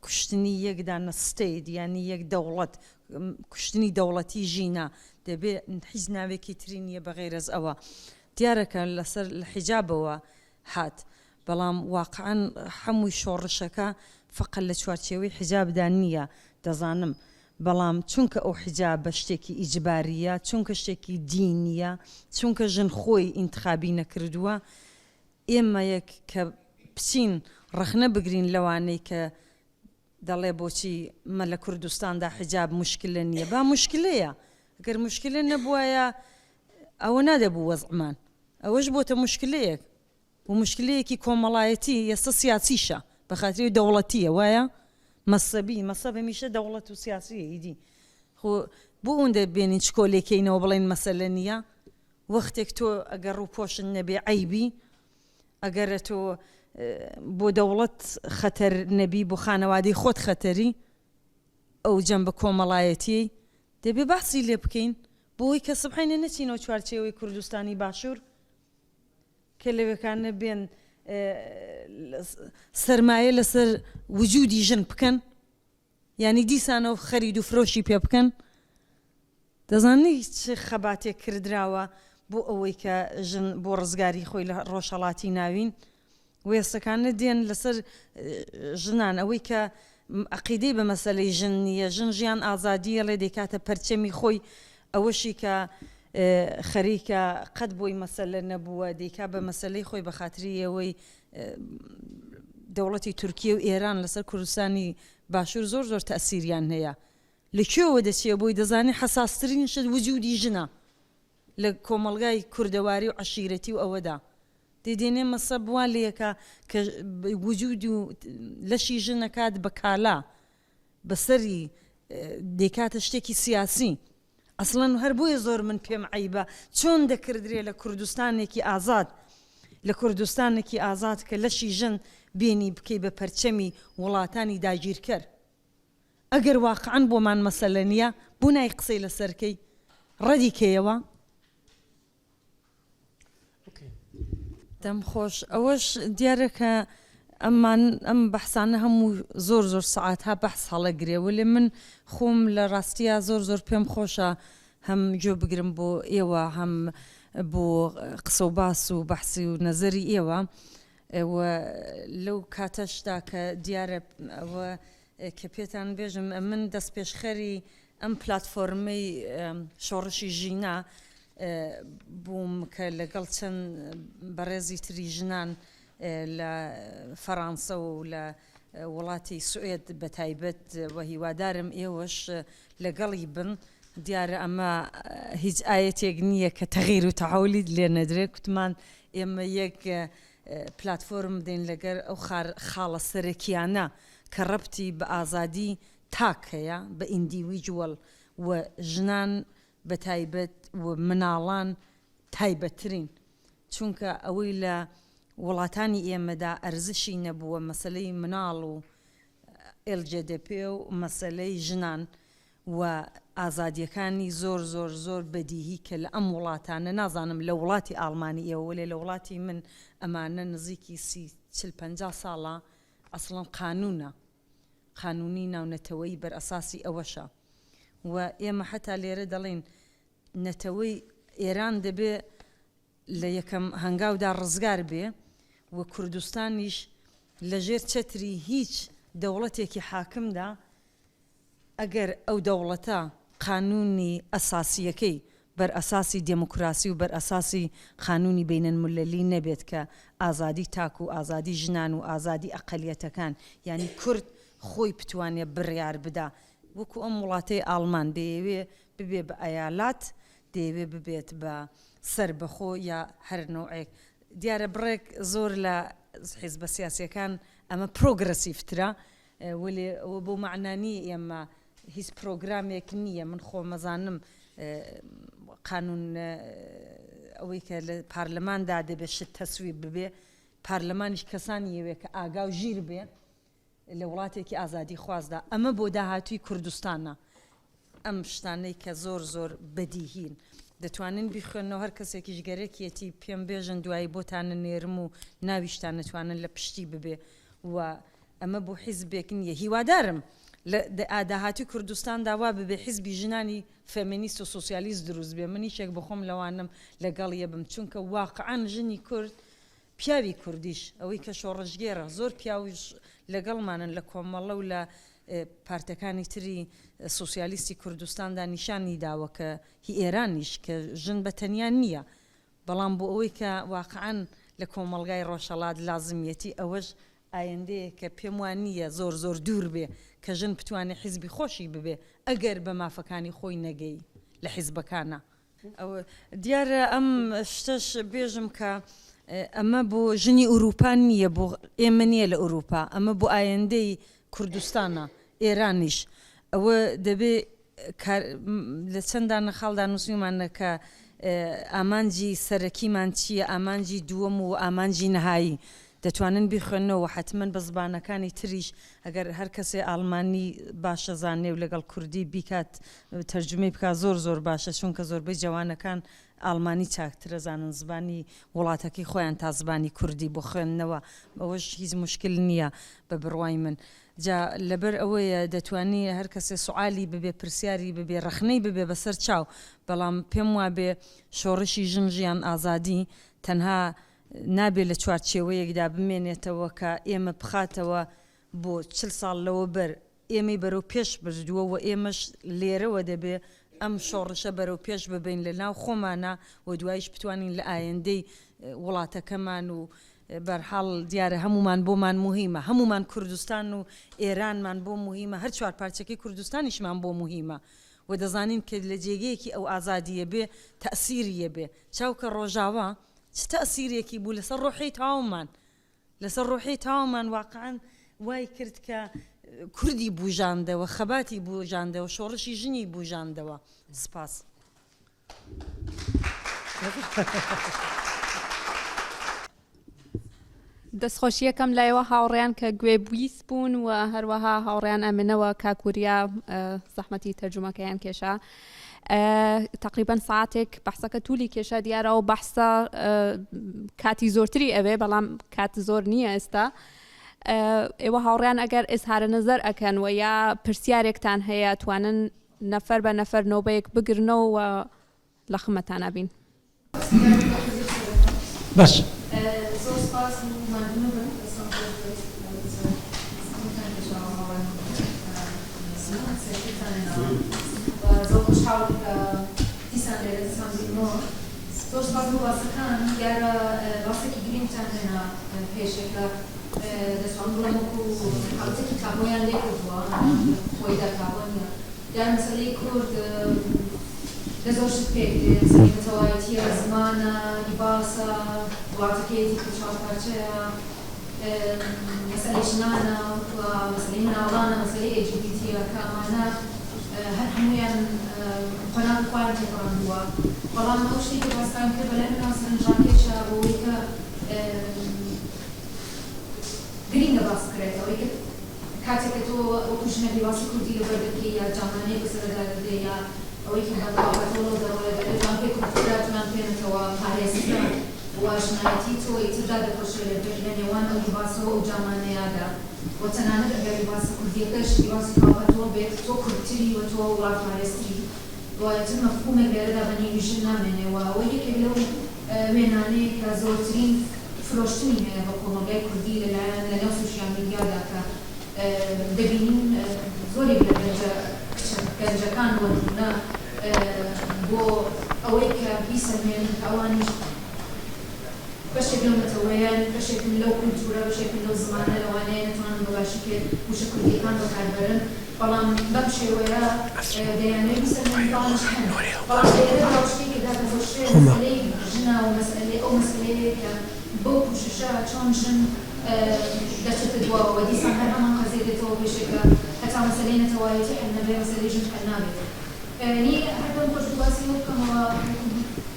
کوشتنی یەکدانە ستەیت ینی یەک دەوڵەت کوشتنی دەوڵەتی ژینە دەبێ هیچ ناوێکی تری نییە بەغێرەز ئەوە دیارەکە لەسەر لە حیجابەوە هات بەڵام واقعاً هەمووی شۆڕشەکە فقط لە چوارچێوەی حیجابدا نییە دەزانم بەڵام چونکە ئەو حیجابە شتێکی ئیجباریە چونکە شتێکی دینیە چونکە ژن خۆی ئینتخابی نەکردووە ئێمە یەک کە بچین ڕەخنە بگرین لەوانەی کە دەڵێ بۆچی مە لە کوردستاندا حیجاب مشکلە نییە با مشکلەیە ئەگەر مشکلە نەبووایە ئەوە نادەبوو وەزعمان ئەوەش بۆتە مشکلەیەک و مشکلەیەکی کۆمەڵایەتی ئێستا سیاسیشە بە خاطری دەوڵەتیە وایە مەسەب هەمیشە دەوڵەت و سیاسیە ئیدی خۆ بۆ ئەوەن دەبێنین چکۆلێکینەوە بڵێن مەسەلە نییە وەختێک تۆ ئەگەر ڕووپۆشن نەبێ عەیبی ئەگەرە تۆ بۆ دەوڵەت خەتەر نەبی بۆ خانەوادەی خۆت خەتەری ئەو جەنبە کۆمەڵایەتی دەبێ باسی لێ بکەین بۆی کە سبحینە نەچینەوە چوارچێوەی کوردستانی باشوور کە لەوێکانە بێن سەرمایە لەسەر وجودی ژن بکەن ینی دیسانەوە خەرید و فرۆشی پێ بکەن دەزانی چ خەباتێک کردراوە بۆ ئەوەی کە ژن بۆ ڕزگاری خۆی لە ڕۆژهەڵاتی ناوین وێستەکانە دێن لەسەر ژنان ئەوەی کە عقیدەی بە مەسەلەی ژن نییە ژن ژیان ئازادیە لێ دەکاتە پەرچەمی خۆی ئەوەشی کە خەریکە قەت بۆی مەسەلە نەبووە دیکا بە مەسەلەی خۆی بە خاتری ئەوەی دەوڵەتی تورکیە و ئێران لەسەر کوردستانی باشوور زۆر تەسیریان هەیە لەکوێوە دەچێ بۆی دەزانی حەساسترین شت وجودی ژنە لە کۆمەڵگای کوردەواری و عەشیرەتی و ئەوەدا دەیدێنێ مەسەب وا لەیەکە کە وجود و لەشی ژنەکات بە کالا بەسەری دەکاتە شتێکی سیاسی ئەسڵەن هەر بۆیە زۆر من پێم عەیبە چۆن دەکردرێ لە کوردستانێکی ئازاد لە کوردستانێکی ئازاد کە لەشی ژن بێنی بکەی بە پەرچەمی وڵاتانی داگیرکەر ئەگەر واقعاً بۆمان مەسەلە نییە بۆ نای قسەی لەسەرکەی ڕەدی کەیەوە دەم خۆش ئەوەش دیارە کە ئەم بەحسانە هەموو زۆر سەعاتها بەحس هەڵەگرێەوە لێ من خۆم لە ڕاستیە زۆر پێم خۆشە هەم گوێ بگرم بۆ ئێوە هەم بۆ قسە و باس و بەحسی و نەزەری ئێوە لەو کاتەشدا کە دیارە ئەوە کە پێتان بێژم من دەست پێشخەری ئەم پلاتفۆرمەی شۆڕشی ژینە بووم کە لەگەڵ چەند بەڕێزی تری ژنان لە فەڕەنسا و لە وڵاتی سوئێد بە تایبەت و هیوادارم ئێوەش لەگەڵی بن دیارە ئەمە هیچ ئاەتێک نییە کە تەغیر و تەحولی لێ نەدرێت کوتمان ئێمە یەک پلاتفۆرم دێن لەگەر ئەو خاڵە سەرەکیانە کە ڕەبتی بە ئازادی تاک هەیە بە ئیندیویجوەل و ژنان بە تایبەت و مناڵان تایبەترین چونکە ئەوەی لە وڵاتانی ئێمەدا ئەرزشی نەبووە مەسلەی مناڵ و LGDP و مەسلەی ژنان و ئازادیەکانی زۆر بەدیهی کە لە ئەم وڵاتانە نازانم لە وڵاتی ئاڵمانی ئێوە لێ لە وڵاتی من ئەمانە نزیکی 40-50 ساڵە ئەسڵەن قانونی ناونەتەوەی بەر ئەساسی ئەوەشە و ئێمە حتا لێرە دەڵێن نەتەوەی ئێران دەبێ لە یەکەم هەنگاودا ڕزگار بێ و کوردستانیش لەژێر چەتری هیچ دەوڵەتێکی حاکمدا ئەگەر ئەو دەوڵەتە قانونی ئەساسیەکەی بەر ئەساسی دموکراسی و بەر ئەساسی قانونی بینەلملەلی نەبێت کە ئازادی تاک و ئازادی ژنان و ئازادی ئەقەلیەتەکان یعنی کورد خۆی بتوانێت بڕیار بدا وەکو ئەم وڵاتەی ئاڵمان دەیەوێ ببێ بە ئەیالات دەیەوێ ببێت بە سەر بەخۆ یا هەر نوعێک دیارە بڕێک زۆر لە حیزبە سیاسیەکان ئەمە پرۆگرسیڤترە وەێ ئەوە بۆ معنانی ئێمە هیچ پرۆگرامێک نییە من خۆ مەزانم قانون ئەوەی کە لە پارلەماندا دەبێت شت تەسویب ببێ پارلەمانیش کەسانی یەوێ کە ئاگا و ژیر بێ لە وڵاتێکی ئازادی خوازدا ئەمە بۆ داهاتووی کوردستانە ئەم شتانەی کە زۆر زۆر بەدیهین دەتوانن بیخوێنەوە هەر کەسێکیش گەرەکیەتی پێم بێژن دوایی بۆتانە نێرم و ناویشتان نتوانن لە پشتی ببێ و ئەمە بۆ حیزبێک نییە هیوادارم داهاتی کوردستان داوا ببێ حیزبی ژنانی فەمینیست و سوسیالیست دروست بێ منیشێک بخۆم لەوانم لەگەڵ یە بم چونکە واقعان ژنی کورد پیاوی کوردیش ئەوەی کە شۆڕژگێرە زۆر پیاویش لەگەڵمانن لە کۆمەڵە و لە پارتەکانی تری سوسیالیستی کوردستاندا نیشانی داوە کە هی ئێرانیش کە ژن بەتەنیان نییە بەڵام بۆ ئەوەی کە واقعان لە کۆمەلگای ڕۆژهەڵات لازمیەتی ئەوەش ئایندەیە کە پێم وان نییە زۆر زۆر دوور بێ کە ژن بتوانێت حیزبی خۆشی ببێ ئەگەر بە مافەکانی خۆی نەگەی لە حیزبەکانە دیارە ئەم شتەش بێژم کە ئەمە بۆ ژنی ئوروپا نییە بۆ ئێمە نییە لە ئوروپا ئەمە بۆ ئایندەی کوردستانە ئێرانیش ئەوە دەبێ لە چەندانە خاڵدا نووسیمانە کە ئامانجی سەرەکیمان چییە ئامانجی دووەم و ئامانجی نەهایی دەتوانن بیخوێنەوە حتمما بە زبانەکانی تریش ئەگەر هەر کەسێ ئاڵمانی باشە زانێ و لەگەڵ کوردی بیکات تەرجمەی بکات زۆر زۆر باشە چونکە زۆربەی جوانەکان ئاڵمانی چاکترە زانن زبانی وڵاتەکەی خۆیان تا زبانی کوردی بۆ خوێندنەوە ئەوەش هیچ مشکل نییە بە بڕوای من جا لەبەر ئەوەیە دەتوانی هەر کەسێ سوعالی ببێ پرسیاری ببێ ڕەخنەی ببێ بەسەر چاو بەڵام پێم وابێ شۆڕشی ژن ژیان ئازادی تەنها نابێت لە چوارچێوەیەکدا بمێنێتەوە کە ئێمە بخاتەوە بۆ 40 ساڵ لەوە بەر ئێمەی بەرەو پێش بردووە و ئێمەش لێرەوە دەبێ ئەم شۆڕشە بەرەو پێش ببین لە ناو خۆمانە و دوایش بتوانین لە ئایندەی وڵاتەکەمان و بەرحاڵ دیارە هەمومان بۆمان مهمە هەمومان کوردستان و ئێرانمان بۆ مهمە هەر چوار پارچەکەی کوردستانیشمان بۆ مهمە و دەزانین کە لە جێگەیەکی ئەو ئازادیە بێ تەسیریە بێ چاوکە ڕۆژاوە چ تەسیرێکی بوو لەسەر ڕۆحی تاومان لەسەر ڕۆحی تاومان واقعاً وای کرد کە کوردی بوژاندەوە خەباتی بوژاندەوە شۆڕشی ژنی بوژاندەوە سپاس دەستخۆشیەکەم لایەوە هاوڕێیان کە گوێ بویست بوون و هەروەها هاوڕێیان ئەمنەوە کاکوریا زەحمەتی تەرجمەکەیان کێشا تقریبا ساعتێک بەحسەکە توولی کێشە دیارە و بەحسە کاتی زۆرتری ئەوێ بەڵام کات زۆر نییە ئێستا ئێوە هاوڕێیان ئەگەر ئێزهارە نەزەر ئەکەن و یا پرسیارێکتان هەیە توانن نەفەر بە نەفەر نۆبەیەک بگرنەوە و لە خمەتان ئەبین باش زۆر سپاس زۆر خوشحاڵ کە دیسان لێرە دیسان بینەوە زۆر سپاس بۆ باسەکان دیارە باسێکی گرنگتان هێنا پێشێک لە دەتوانم بڵێم وەکو حاڵەتێکی کابۆیان لێ کردووە خۆیدا کابۆ نییە دیارە مەسەلەی کورد لە زۆر شت پێک دێت مەسەلەی بەتەواوەتیە زمانە لیباسە وڵاتەکەیەتی کە چوار پارچەیە مەسەلەی ژنانە و مەسەلەی مناڵانە مەسەلەی ئێجیبیتیە کە ئەمانە هەر هەموویان خۆنان خوارد تێکڕاندووە بەڵام ئەو شتێکی کە باستان کرد بەلای مناو سەرنجڕاکێشە بۆەوەی کە گرینگە باس بکرێت ئەوەی کە کاتێک کە تۆ وەکو ژنەکەی باسی کوردی لەبەر دەکەی یا جامانەیەک بەسەردا دەدەی یا ئەوەی کە بەڵاوەتەوە لەو دەڕۆڵە دەبێت جوان پێ کوردتراتمان پێنێتەوە پارێزکە و ژنایەتی تۆ ئیتردا دەپۆشێت لە نێوان ئەو لیباسەوە و جامانەیەدا و تەنانەت ئەگەر لیباسە کوردیەکەش لیباسی کاڵەتەوە بێت تۆ کوردتری و تۆ وڵات پارێزتری وایەتر مەفهومێک لێرەدا بەنێوی ژن نامێنێەوە ئەوە یەکێک لەو وێنانەیە کە زۆرترین فرۆشتنی هەیە بە کۆمەلگای کوردی لەلایەن لە نێو سوشیال میدیادا کە دەبینین زۆرێک لە گەنجەکان وەربوونە بۆ أويك بيسمين أواني بشكل متوين بشكل لو كلتورة بشكل لو زمانة لو أنا نتوان بباشكل وشكل كان بكربرن بلام بمشي ويا ديانة بيسمين طالش حن بلام ديانة روشتي كده بزوجتي مسألة جنا ومسألة أو مسألة بو بوششة شون جن دشت الدواء ودي سامحنا من قزيدته بشكل حتى مسألة نتوايتي حنا بي مسألة جن حنا بي يعني أحب نقول دواسيو كما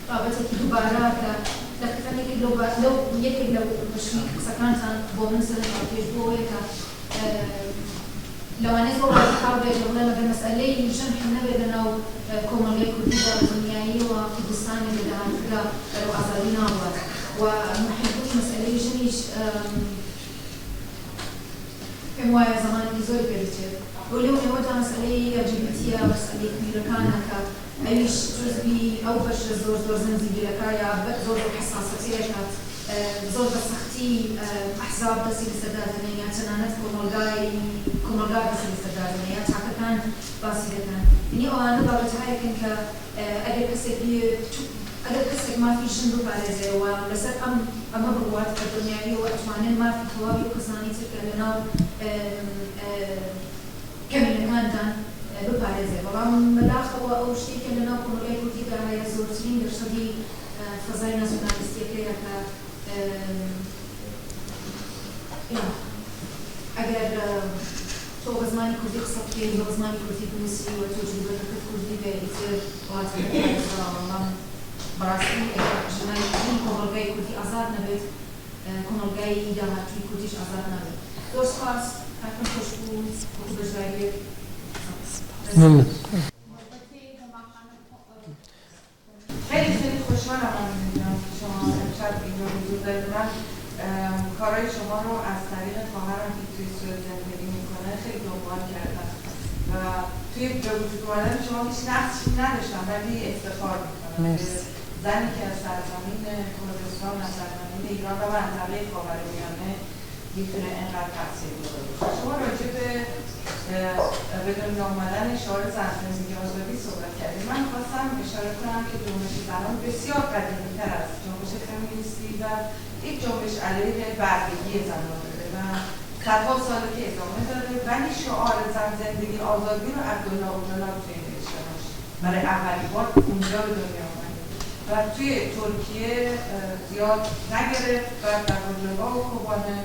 رابطة دوبارة لكن لو يكيد لو مشيك سكانت بو مثلا عطيش بو هيك لو أنا صور حاول يجمعنا بالمسألة يمكن حنا بدنا كمان غير كل ده دنياي وكردستان اللي ده هتلا لو أزالينا ومحبوش مسألة جنيش كم وايد زمان يزور بيرتشر ولو نوجه مسألة LGBT مسألة كبيرة كانت أيش جزء أو بش زور زنزي لكايا زور حساسية زور بسختي أحزاب بس الاستدادنية تنانت كمالجاي بس الاستدادنية حتى كان باسيلتان يعني أنا بابتهاي كنك أدرك كسر ما في شنو بارزة ولسه أما بروات الدنيا وأتمنى ما في توابي وكساني تكلمنا كمل كان ببارزة والله ملاخ أو شيء كلنا كنا لقيت كده هاي الزورتين درسدي فزاينا زوناليستية كده أجر تو بزمانی کردی خصوص که تو بزمانی کردی بنویسی و تو جلوی کردی به ایتر واتر والله براستی جنایی کمالگای کردی آزاد نبود کمالگای داماتی کردیش آزاد نبود درست خواست حتما خوش بود و تو بجایی خیلی خوشحالم می‌بینم که شما امشب اینجا حضور دارید. من کارهای شما رو از طریق خواهرم که توی سوئد زندگی میکنه خیلی دنبال کردم و توی به وجود اومدن شما هیچ نقشی نداشتم ولی افتخار میکنم که زنی که از سرزمین کردستان از سرزمین ایران و منطقه خاورمیانه میتونه اینقدر تاثیرگذار باشه. شما راجع به دنیا آمدن شعار زن زندگی آزادی صحبت کردید. من خواستم اشاره کنم که جنبش زنان بسیار قدیمی‌تر از جنبش فمینیستی و یک جنبش علیه بردگی زنان داره و صدها ساله که ادامه داره ولی شعار زن زندگی آزادی رو عبدالله اوجالا توی نوشته‌هاش برای اولین بار اونجا به دنیا آمده و توی ترکیه زیاد نگرفت و در روجاوا و کوبانه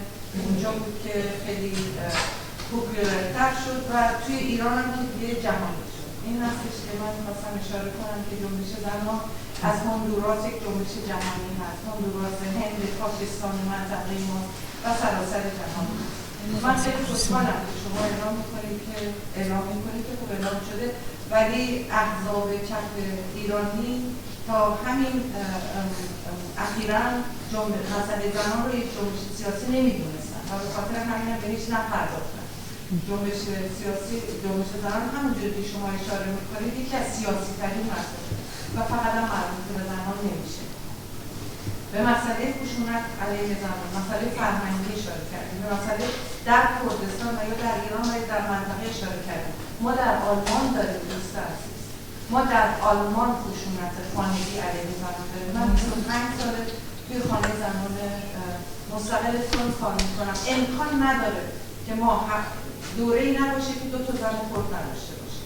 اونجا بود که خیلی پوپولارتر شد و توی ایران هم که دیگه جهانی شد. این هستش که من خواستم اشاره کنم که جنبش زنان از هندوراس یک جنبش جهانی هست. هندوراس، هند، پاکستان، منطقه ما و سراسر جهان. من خیلی خوشحالم که شما اعلام میکنید که خب اعلام شده ولی احزاب چپ ایرانی تا همین اخیراً مسئله زنان رو یک جنبش سیاسی نمیدونستن و به خاطر همین به هیچ نپرداختن. جنبش سیاسی، جنبش زنان همونجوری که شما اشاره میکنید یکی از سیاسی ترین مسائل و فقط هم مربوط به زنان نمیشه. به مسئله خشونت علیه زنان، مسئله فرهنگی اشاره کردیم، به مسئله در کردستان و یا در ایران و در منطقه اشاره کردیم. ما در آلمان داریم دوست عزیز. ما در آلمان خشونت خانگی علیه زنان داریم. من 25 ساله توی خانه زنان مستقلتون کار میکنم. امکان نداره که ما دوره‌ای نباشه که دو تا زن کرد نداشته باشه.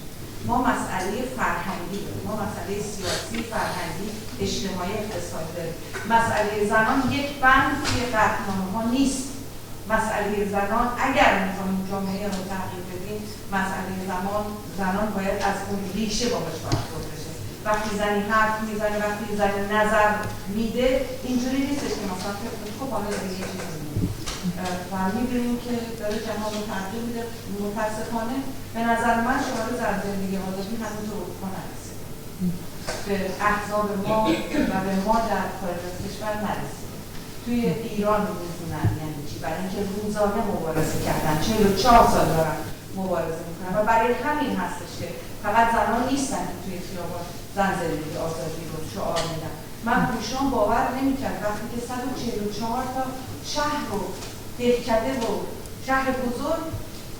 ما مسئله فرهنگی داریم، ما مسئله سیاسی، فرهنگی، اجتماعی، اقتصادی داریم. مسئله زنان یک بند توی قطعنامه‌ها نیست. مسئله زنان اگر می‌خوایم جامعه رو تغییر بدیم، مسئله زنان باید از اون ریشه باهاش برخورد بشه. وقتی زنی حرف میزنه، وقتی زنی نظر میده، اینجوری نیستش که مثلا خب حالا دیگه یه چیزی و می‌بینیم که داره جهان رو تغییر میده. متاسفانه به نظر من شعار زن زندگی آزادی همینطور اروپا نرسیده، به احزاب ما و به ما در خارج از کشور نرسیده. توی ایران می‌دونن یعنی چی، برای اینکه روزانه مبارزه کردن، 44 سال دارن مبارزه میکنن و برای همین هستش که فقط زنان نیستن که توی خیابان زن زندگی آزادی رو شعار میدن. من گوشام باور نمی‌کرد وقتی که 144 تا شهر رو دهکده و شهر بزرگ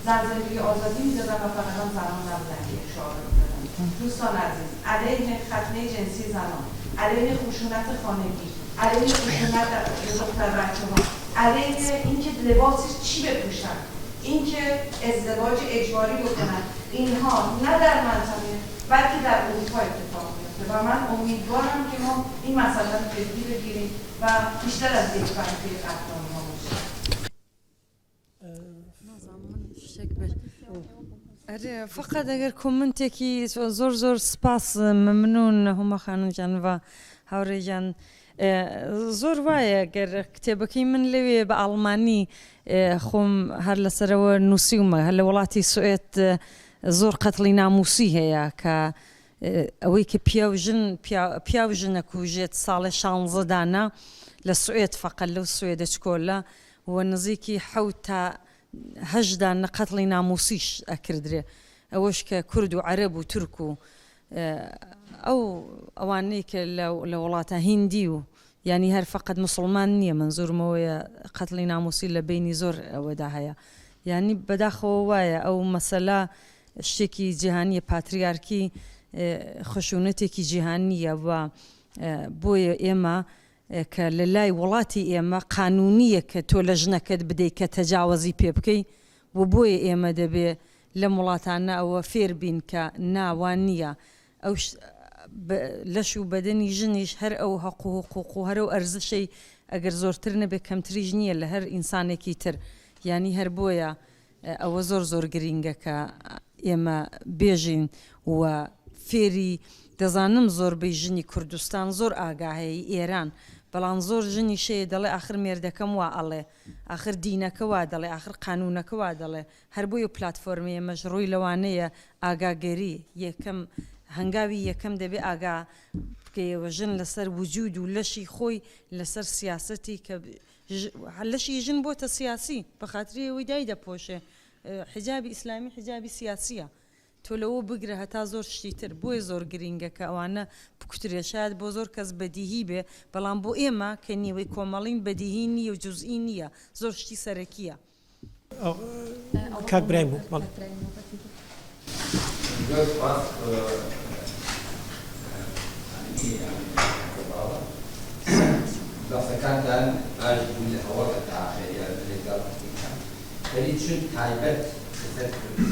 زن زندگی آزادی میدادن و فقط هم زنان نبودن که شعار رو میدادن. دوستان عزیز، علیه ختنه جنسی زنان، علیه خشونت خانگی، علیه خشونت دختر بچه‌ها، علیه اینکه لباسش چی بپوشن، اینکه ازدواج اجباری بکنن، اینها نه در منطقه بلکه در اروپا اتفاق میفته و من امیدوارم که ما این مسئله رو جدی بگیریم و بیشتر از یک فرد توی قطعنامه‌ها باشه. أري فقط أجر كومنتكي زور سباس ممنون هما خانم جان و هوري جان زور وايا أجر كتابكي من لوي بألماني خوم هلا سروا نوسيوما هلا ولاتي سويت زور قتلي ناموسي هيا ك أويك بياوجن كوجيت صالة شانزة دانا للسويت فقط لو السويد كلها ونزيكي حوتا هجدا نقتلي ناموسيش أكردري أوش ككرد وعرب وتركو أو أوانيك لولاتا هنديو يعني هر فقط مسلمانية منظور مويا قتلي ناموسي لبيني زور وداهيا يعني بداخو وايا أو مسألة شتكي جهانية باترياركي خشونتكي جهانية و بويا إما كللاي ولاتي إما قانونية كتولجنا كدبدي كتجاوزي بيبكي وبوي إما دبي لمولاتنا أو فير بين كناوانية أو لشو بدني جنيش هر أو حقوق هر أو أرزشي أجر زورترنا بكم تريجنية لهر إنسان كيتر يعني هر بويا أو زور جرينجا كإما بيجين وفيري دەزانم زۆر بەی ژنی کوردستان زۆر ئاگاهەیە ئێران بەڵام زۆر ژنی شەیە دەڵێ ئاخر مێردەکەم وا ئەڵێ ئاخر دینەکە وا دەڵێ ئاخر قانونەکە وا دەڵێ هەر بۆیە پلاتفۆرمەیە مەژڕووی لەوانەیە ئاگاگەری یەکەم هەنگاوی یەکەم دەبێ ئاگا بکەیەوە ژن لەسەر وجود و لەشی خۆی لەسەر سیاسەتی کە لەشی ژن بۆتە سیاسی بەخاتری ئەوەی دای دەپۆشێ حجابی ئیسلامی حجابی سیاسیە تۆ لەوە بگرە هەتا زۆر شتیتر بۆی زۆر گرینگە کە ئەوانە بکوترێ شاید بۆ زۆر کەس بەدیهی بێ بەڵام بۆ ئێمە کە نیوەی کۆمەڵین بەدیهی نییە و جوزئی نییە زۆر شتی سەرەکیە کاک برایم بوو دەستەکانتان ئاش بوون لە ئەوەکە تاخێریان لەگەڵ ولی چون تایبەت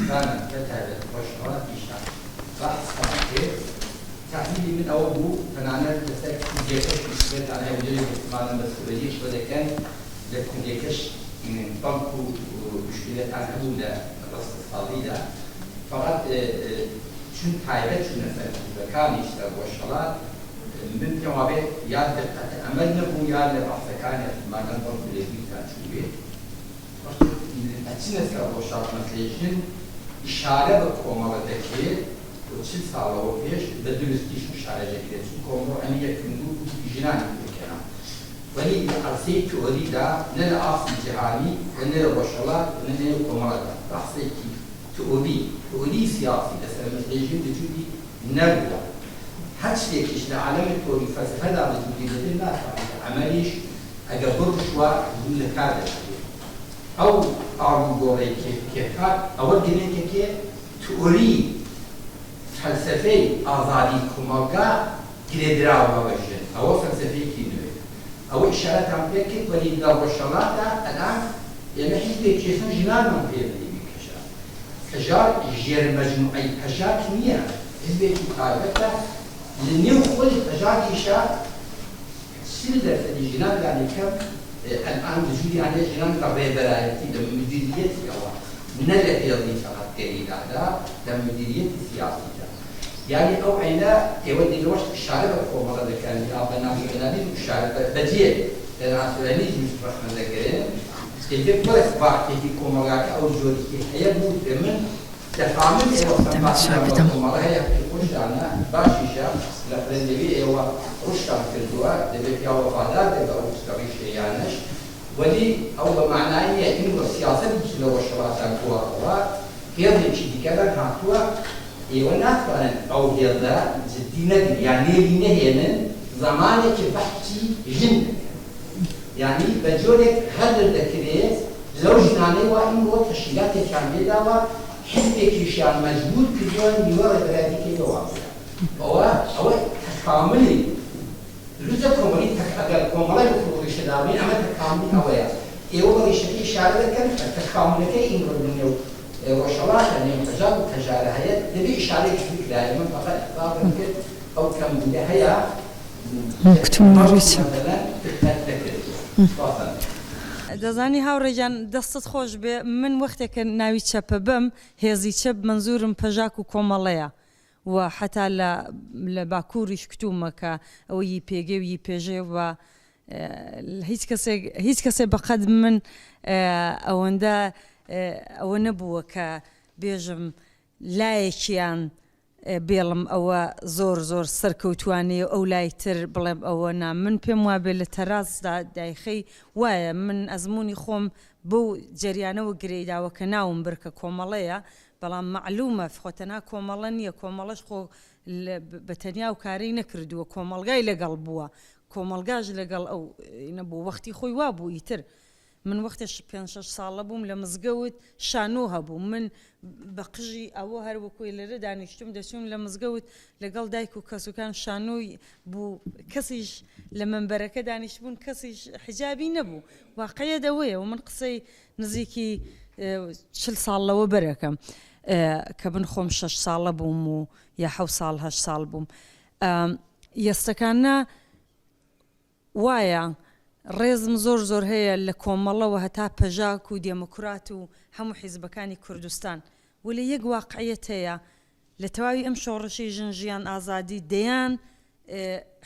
كان كتابة وشهرات إشاء بحث كان تعليلي من أول بو فنعنا تساك جيكش مسؤولية عن أولي معنا مسؤولية وده كان لكن جيكش من بنكو ومشكلة عن أولى الرصد الصالية فقط شون تايبت شون نفسه كان يشتغل وشهرات من جوابه ياد دقة عملنا هو ياد بحث كان معنا بنكو لذي كان شو بيه أتينا كابوشات مثليشن إشارة بكومالتكي وتشيل سالة وفيش بدرستيش إشارة جديدة كومو أن يكونوا جناني بكنا ولي أرسي توري دا نلا أصل جهاني نلا وشلات نلا كومالتا أرسي توري سياسي مثلا مثليشن بتجودي نرجع حتى يكش العالم التوري فهذا بتجودي لنا عمليش أجبر شوى دون كذا أو أرجوري كيف أول جنين كي توري فلسفة آزادي كمالجا كدرا وبشر أو فلسفة كينوي أو إشارة عم بيكت ولي دار الشلات الآن يعني حسب كيسن جنان من بيرني بكشا كجار جير مجموعي كجار كمية حسب كتابته لنيو خل كجار إشارة سلة الجنان يعني كم الآن وجودي عليه جنان تغير برايتي لما مديريتي أو من الذي فقط كريم هذا لما مديريتي سياسية يعني أو عنا يودي الوقت الشارع أو مرة كان يابنا في العالم الشارع بديه العالمي مش من ذكرين كيف بس بعد كيف كومراك أو جودي هي بود من تفاهم إيه وما هي يخش عنا باشيشة لفرندبي هو رشة في الدواء ده بيجي هو فادار ده أو كبيش يعنيش ولي أو معناه إنه السياسة بتشيل وشرات القوى هو هذا الشيء كذا كاتوا إيوانات كان أو هذا جدينا يعني لينا هنا زمانك بحثي جن يعني بجورك هذا الذكريات زوج ناني وإنه تشيلات كان بيداوا حزبێکیشیان مەجبور کردووە نیوە ڕێبەرایەتیەکەی ئەوە تەکاملی لوزە کۆمەڵی ئەگەر کۆمەڵای ڕیشەداوین ئەمە تەکاملی ئەوەیە ئێوە ڕیشەکەی شارە دەکەن تەکاملەکەی ئیمڕۆ ڕۆژهەڵاتە نێو پەژاو و تەژارە هەیە دەبێت ئیشارەیەکی بکرایە من فەقەت ئەقرارم کرد ئەو کەمبوونە هەیە دەزانی هاوڕێجان دەستت خۆش بێ من وەختێکە ناوی چەپە بم هێزی چەپ منزورم پەژاک و کۆمەڵەیە و حتا لە باکووریش کتومە کە ئەوەی پێگەوی پێژێ و هیچ کەسێ بەقەد من ئەوەندە ئەوە نەبووە کە بێژم لایەکیان بێڵم ئەوە زۆر سەرکەوتوانەیە ئەو لایتر بڵێم ئەوە نا من پێم وابێ لە تەرازدا دایخەی وایە من ئەزمموی خۆم بەو جریانەوە گرێداوە کە ناوم برکە کۆمەڵەیە بەڵام معلومە خۆتەنا کۆمەڵە نییە کۆمەڵەش خۆ بەتەنیا و کاری نەکردووە کۆمەلگای لەگەڵ بووە کۆمەلگاژ لەگەڵ ئەو نەبوو وەختی خۆی وابوو ئیتر من وەختێش 5-6 ساڵە بووم لە مزگەوت شانۆ هەبوو من بە قژی ئەوە هەروەکوی لەرە دانیشتم دەچوون لە مزگەوت لەگەڵ دایک و کەسوکان شانۆی بوو کەسیش لە منبەرەکە دانیشتبوون کەسیش حجابی نەبوو واقعە دەوەیە و من قسەی نزیکی 40 ساڵەوە بەرەکەم کە من خۆم 6 ساڵە بووم و یا 7 ساڵ 8 ساڵ بووم یەستەکانە وایە ڕێزم زۆر هەیە لە کۆمەڵەوە هەتا پەژاک و دێموکرات و هەموو حیزبەکانی کوردستان و لە یەک واقعیەت هەیە لە تەواوی ئەم شۆڕشی ژنجیان ئازادی دەیان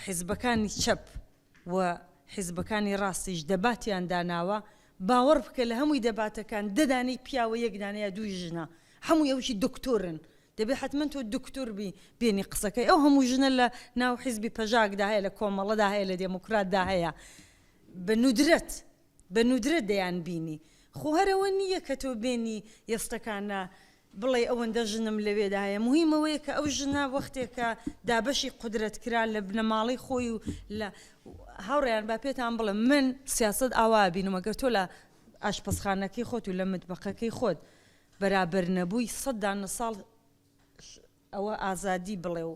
حیزبەکانی چەپ و حیزبەکانی ڕاستیش دەباتیان داناوە باوەڕ بکە لە هەمووی دەباتەکان دەدانی پیاوە یەکدانەیە دوی ژنە هەمووی ئەوشی دکتۆرن دەبێت حتمما تۆ دکتۆر بی بێنی قسەکەی ئەو هەموو ژنە لە ناو حیزبی پەژاکدا هەیە لە کۆمەڵەدا هەیە لە دێموکراتدا هەیە بە نودرەت دەیان بینی خۆ هەرەوە نییە کە تۆ بێنی یەستەکانە بڵێ ئەوەندە ژنم لەوێدا هەیە مهمەوەیە کە ئەو ژنە وەختێکە دابەشی قودرەت کرا لە بنەماڵی خۆی و لە هاوڕێیان با پێتان بڵێ من سیاست ئاوا بینم ئەگەر تۆ لە ئاشپەزخانەکەی خۆت و لە متبەقەکەی خۆت بەرابەر نەبووی 100 ساڵ ئەوە ئازادی بڵێ و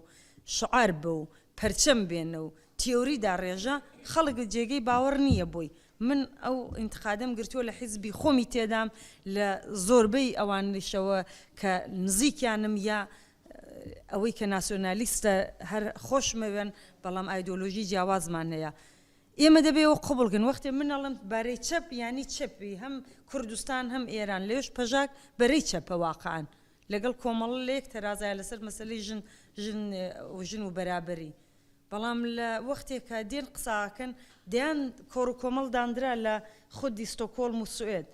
شعار بە و پەرچەم بێنە و تیۆریدا ڕێژە خەڵک جێگەی باوەڕ نییە بووی من ئەو ئینتقادەم گرتووە لە حیزبی خۆمی تێدام لە زۆربەی ئەوانشەوە کە نزیکیانم یا ئەوەی کە ناسیۆنالیستە هەر خۆشمەوێن بەڵام ئایدۆلۆژی جیاوازمان هەیە ئێمە دەبێەوە قوبڵگن وەختێ منەڵم بارەی چەپ ینی چەپی هەم کوردستان هەم ئێران لێش پەژاک بەرەی چەپە واقعان لەگەڵ کۆمەڵ لە یەک تەرازایە لەسەر مەسەلەی ژن و بەرابەری بەڵام لە وەختێکە دێن قساکەن دەیان کۆڕ و کۆمەڵ دانرا لە خودی ستۆکۆڵم و سوئێد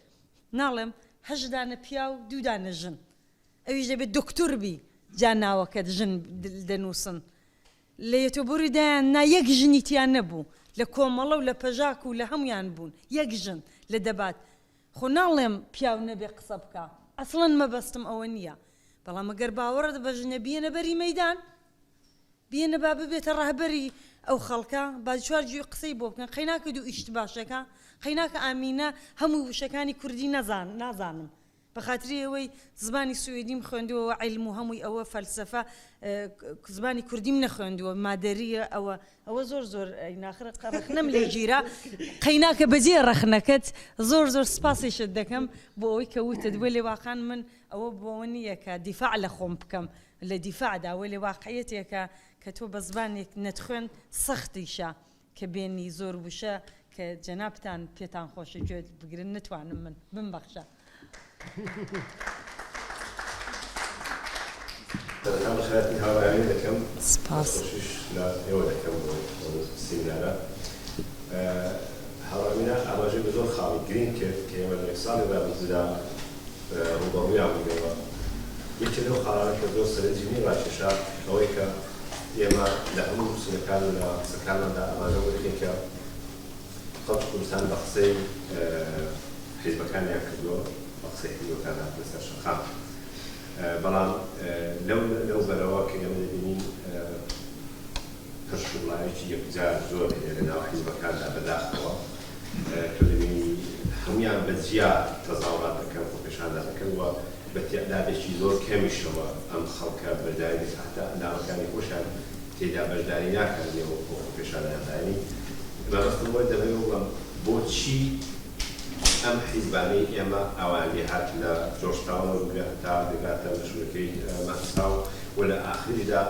ناڵێم 8 دانە پیا و 2 دانە ژن ئەویش دەبێت دکتۆر بی جا ناوەکەت ژن دەنووسن لە یەتۆبوری دایان نا یەک ژنیتیان نەبوو لە کۆمەڵە و لە پەژاک و لە هەمویان بوون یەک ژن لە دەبات خۆ ناڵێم پیاو نەبێ قسە بکە ئەسڵەن مەبەستم ئەوە نییە بەڵام ئەگەر باوەڕت بە ژنە بیەنە بەری مەیدان بێنە با ببێتە ڕاهبەری ئەو خەڵکە با 4 گوێ قسەی بۆ بکەن قەیناکە دوو ئیشت باشەکە قەیناکە ئامینە هەموو وشەکانی کوردی نازانم بە خااتری ئەوەی زمانی سوێدیم خوێندووە عیلم و هەمووی ئەوە فەلسەفە زمانی کوردیم نەخوێندووە مادەریە ئەوە زۆر ناخرە ڕخنەم لێ گیرا قەیناکە بەجێ ڕەخنەکەت زۆر سپاسیشت دەکەم بۆ ئەوەی کە وتت بۆ لێ واقعان من ئەوە بۆەوە نییە کە دیفاع لە خۆم بکەم لە دیفاعدا وە لێ واقعەتێکە کە تۆ بە زبانێک نەتخوێن سەختیشە کە بێنی زۆر وشە کە جەنابتان پێتان خۆشە گوێت بگرن نتوانم من بمبەخشە أنا خلاتني هواي لكم سباس لا يولا كم سيمينارا هواينا أما جب زور خالي جرين كيما الإقصاد ولا بزدا ربوية عميقة يمكن لو خالك زور سرجيني راششة هويك يما لهم سكان ولا سكان دا أما جب كيك خط كردستان بخصي حزب كان يأكلوا بخصي حزب كان مثل شخام بەڵام لەو بەرەوە کە ئێمە دەبینین پشتوڵایەکی یەکجار زۆر لە ناو حیزبەکاندا بەداخەوە تۆ دەبینی هەمویان بەجیا تەزاوات دەکەن و پێشاندا دەکەن وە بە تێعدادێکی زۆر کەمیشەوە ئەم خەڵکە بەشداری دەکات حتا ئەندامەکانی خۆشیان تێدا بەشداری ناکەن لێەوە بۆ پێشانەیاندانی مەبەستم وە دەبێت وڵام بۆچی ئەم حیزبانەی ئێمە ئەوانی هات لە جۆشتاوەوە بگرێت تا دەگاتە لە ژوورەکەی مەساو و لە ئاخریشدا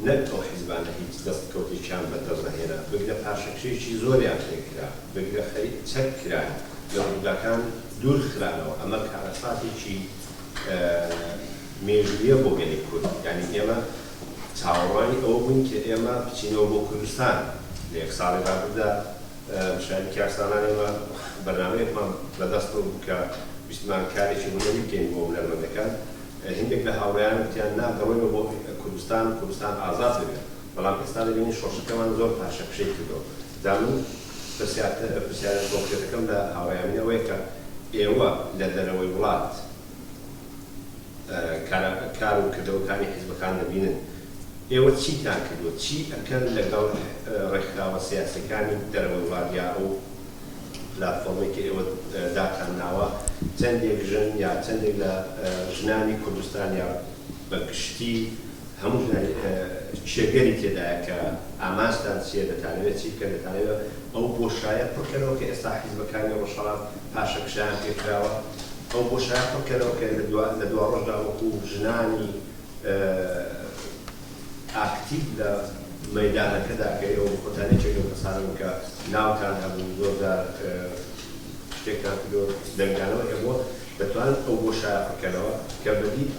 نەک ئەو حیزبانە هیچ دەستکەوتێکیان بەدەست نەهێنا بگرە پاشەکشەیەکی زۆریان پێکرا بگرە خەریک چەک کران لە ڕووداکان دوور خرانەوە ئەمە کارەساتێکی مێژویە بۆ گەلی کورد یعنی ئێمە چاوەڕوانی ئەوە بووین کە ئێمە بچینەوە بۆ کوردستان لە یەک ساڵی ڕابردا شایدی کارسانان ئێمە بەرنامەیەکمان بەدەست بوو کە ویستمان کارێکی هونەری بکەین بۆ هونەرمەندەکان هەندێک لە هاوڕێیان وتیان نا دەڕۆینەوە بۆ کوردستان ئازاد ببێت بەڵام ئێستا دەبینی شۆڕشەکەمان زۆر پاشەکشەی کردەوە دا من پرسیارە کۆنکرێتەکەم لە هاوڕێیان ئەوەیە کە ئێوە لە دەرەوەی وڵات کار و کردەوەکانی حیزبەکان دەبینن ئێوە چیتان کردووە چی ئەکەن لەگەڵ ڕێکخراوە سیاسەکانی دەرەوەی وڵات یا ئەو پلاتفۆرمێک کە ئێوە داتان ناوە چەندێک ژن یا چەندێک لە ژنانی کوردستان یا بەگشتی هەموو شێگەری تێدایە کە ئاماژتان چیە دەتانەوێت چی بکەن دەتانەوێت ئەو بۆشایە پڕکەنەوە کە ئێستا حیزبەکانی ڕۆژهەڵات پاشەکشیان پێکراوە ئەو بۆشایە پڕکەنەوە کە لە دوا ڕۆژدا وەکو ژنانی ئاکتیڤ لە مەیدانەکەدا کە ئێوە خۆتانێکێک لەو کەسانن کە ناوتان هەبوو زۆردار شتێکتان کردووە دەنگانەوە ئێوە دەتوانن ئەو بۆشایە پڕکەنەوە کە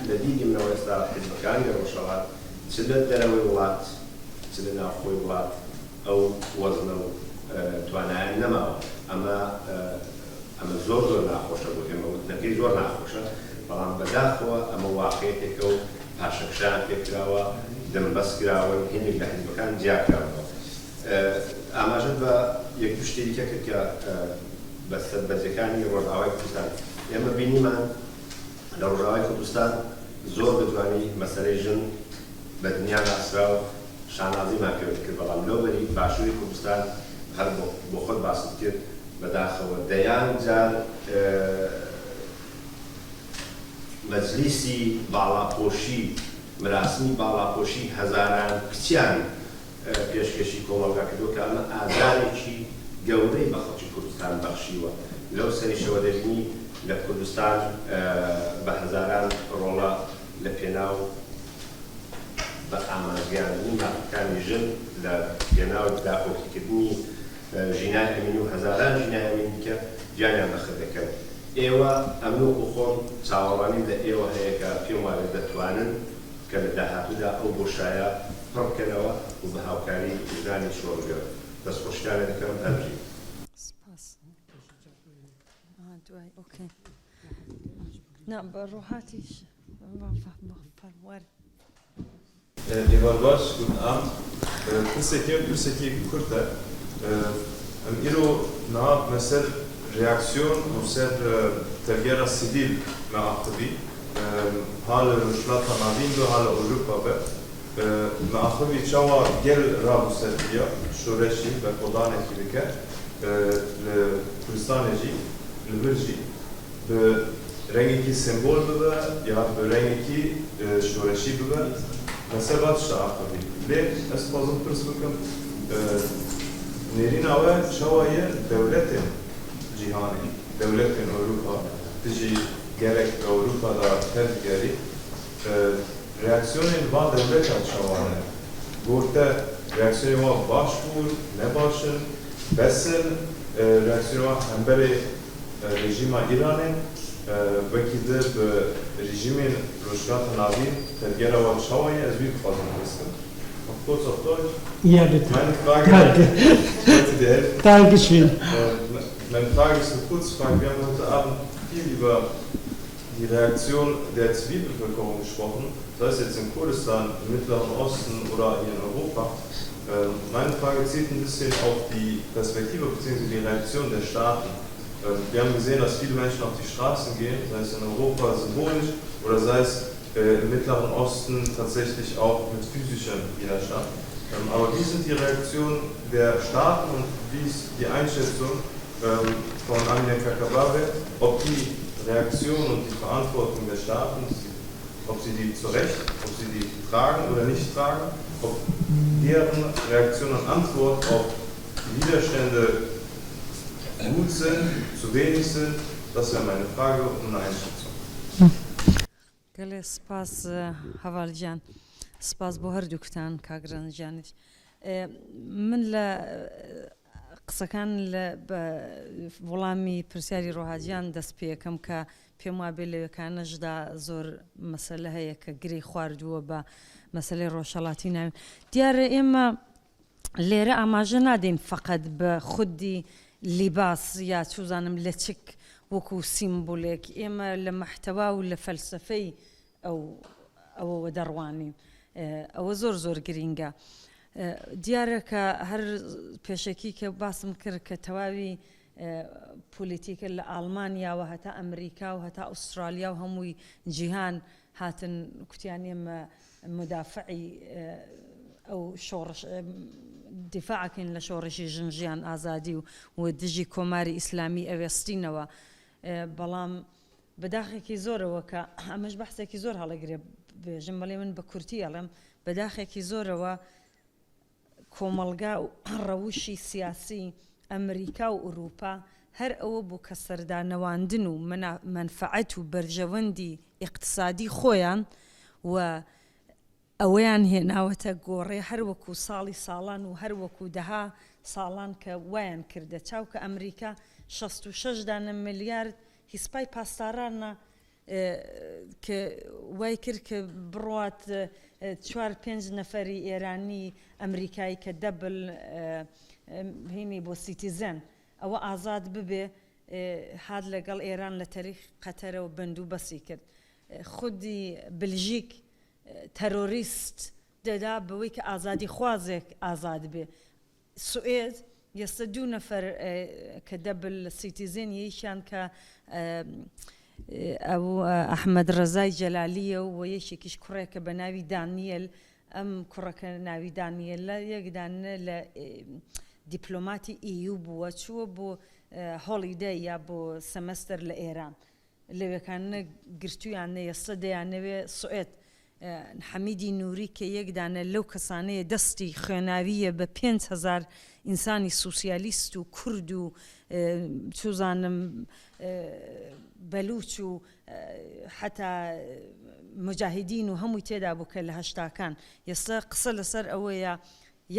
لە دیدی منەوە ئێستا حیزبەکانی ڕۆژهەڵات چ لە دەرەوەی وڵات چ لە ناوخۆی وڵات ئەو وەزنە و توانایان نەماوە ئەمە زۆر ناخۆشە بۆ ئێمە وتنەکەی زۆر ناخۆشە بەڵام بەداخەوە ئەمە واقعیەتێکە و پاشەکشیان پێکراوە دەمبەست کراوە هێندێک لە حیزبەکان جیاکراوە ئاماژەت بە یەک دوو شتێکی کرد کە بەرزەکانی ڕۆژئاوای کوردستان ئێمە بینیمان لە ڕۆژئاوای کوردستان زۆر بتوانی مەسەلەی ژن بە دنیا ناسراوە شانازیمان کرد بەڵام لەوبەری باشووری کوردستان هەر بۆ خۆت باست کرد بەداخەوە دەیان جار مەجلیسی باڵاپۆشی مراسمی باڵاپۆشی هەزاران کچیان پێشکەشی کۆمەڵگا کردووە کە ئەمە ئازارێکی گەورەی بە خەڵکی کوردستان بەخشیوە لەو سەریشەوە دەبینی لە کوردستان بە هەزاران ڕۆڵە لە پێناو بە ئامانجگیاندنی مافەکانی ژن لە پێناو داخۆکیکردنی ژینای ئەمین و هەزاران ژینای ئەمین دیکە گیانیان بەخت دەکەن ئێوە ئەمن و خۆم چاوەڕوانی لە ئێوە هەیە کە پێم وایە دەتوانن کە لە داهاتوودا ئەو بۆشایە پڕ بکەنەوە و بە هاوکاری ژنانی شۆڕگەر دەستخۆشیانە دەکەم ئەمری سپاس دوای ئۆکێ نا بەڕۆحاتیش فەرموار Evalvaş guten Abend. Kurseki kurta. İro na mesel reaksiyon mesel tergera sivil ma aktivi. Hal rüşlat navin do hal Avrupa be. Ma aktivi çava gel rabu serviya şureşi ve kodan ekibike le Kürdistaneci le Birji be rengi sembol be ya be rengi şureşi be. Mesela şahane. Ve esbazın pırsıkım nerin ava şavaya devletin cihani, devletin Avrupa, dici gerek Avrupa'da tedgeri reaksiyonun var devlet şavane. Burada reaksiyonu var başvur, ne başın, besin reaksiyonu var hem böyle rejima İran'ın وكذا برجيمين روشات نابي تلقى وان شوية أزويك فاضل بسكن مقطوع صفتوش Ja, bitte. Meine Frage Danke. heute dir helfen. Dankeschön. Meine Frage ist eine Kurzfrage. Wir haben heute Abend viel über die Reaktion der Zivilbevölkerung gesprochen, sei es jetzt in Kurdistan, im Mittleren Osten oder hier in Europa. Meine Frage zielt ein bisschen auf die Perspektive bzw. die Reaktion der Staaten. Wir haben gesehen, dass viele Menschen auf die Straßen gehen, sei es in Europa symbolisch oder sei es im Mittleren Osten tatsächlich auch mit physischem Widerstand. Aber wie sind die Reaktionen der Staaten und wie ist die Einschätzung von Amine Kakabaveh, ob die Reaktion und die Verantwortung der Staaten, ob sie die zu Recht, ob sie die tragen oder nicht tragen, ob deren Reaktion und Antwort auf Widerstände gut sind, zu wenig sind, das wäre meine Frage und eine Einschätzung. گەلێ سپاس هەواڵجان سپاس بۆ هەردووکتان کاگرانجانش من لە قسەکان لە وەڵامی پرسیاری ڕۆهاجیان دەست پێەکەم کە پێم وابێ لەوەکانەشدا زۆر مەسەلە هەیە کە گرەی خواردووە بە مەسەلەی ڕۆژهەڵاتی ناوین دیارە ئێمە لێرە ئاماژە نادەین فقط بە خودی لیباس یا چوزانم لە چک وەکو سیمبولێک ئێمە لە مەحتەوا و لە فەلسفەی ئەوەوە دەڕوانین ئەوە زۆر زۆر گرینگە دیارە کە هەر پێشەکی کە باسم کرد کە تەواوی پۆلیتیکە لە ئاڵمانیاوە هەتا ئەمریکا و هەتا ئوسترالیا و هەمووی جیهان هاتن کوتیان ئێمە مدافعی ئەو شۆڕش دیفاعکەین لە شۆڕشی ژنجیان ئازادی و دژی کۆماری ئیسلامی ئەوێستینەوە بەڵام بەداخێکی زۆرەوە کە ئەمەش بەحسێکی زۆر هەڵەگرێ بێژم بەڵێ من بە کورتی ئەڵێم بەداخێکی زۆرەوە کۆمەڵگا و ڕەوشی سیاسی ئەمریکا و ئوروپا هەر ئەوە بوو کە سەردانەواندن و منفعەت و بەرژەوەندی اقتصادی خۆیان و ئەوەیان هێناوەتە گۆڕێ هەر وەکو ساڵی ساڵان و هەر وەکو دەها ساڵان کە وایان کردە چاو کە ئەمریکا 66 ملیارد هیسپای پاسدارانە کە وای کرد کە بڕات 4-5 نەفەری ئێرانی ئەمریکایی کە دەبل هینی بۆ سیتیزەن ئەوە ئازاد ببێ هات لەگەڵ ئێران لە تەریخ قەتەرەوە بەندوبەستی کرد خودی بلژیک تەرۆریست دەدا بەوەی کە ئازادی خوازێک ئازاد بێ سوئێد یەستا 2 نەفەر کە دەبل سیتیزن یەکیان کە ئەو ئەحمەد ڕەزای جەلالیە و یەکێکیش کوڕێکە بە ناوی دانیێل ئەم کوڕەکە ناوی دانیێلە یەکدانە لە دیپلۆماتی ئیو بووە چووە بۆ هۆڵیدە یا بۆ سەمەستەر لە ئێران لەوێکانە گرتویان ئێستا دەیانەوێ سوئێد حەمیدی نووری کە یەکدانە لەو کەسانەیە دەستی خوێناویە بە 5,000 ئینسانی سوسیالیست و کورد و چوزانم بەلوچ و حتا مجاهدین و هەمووی تێدا بوو کە لە هەشتاکان ئێستا قسە لەسەر ئەوەیە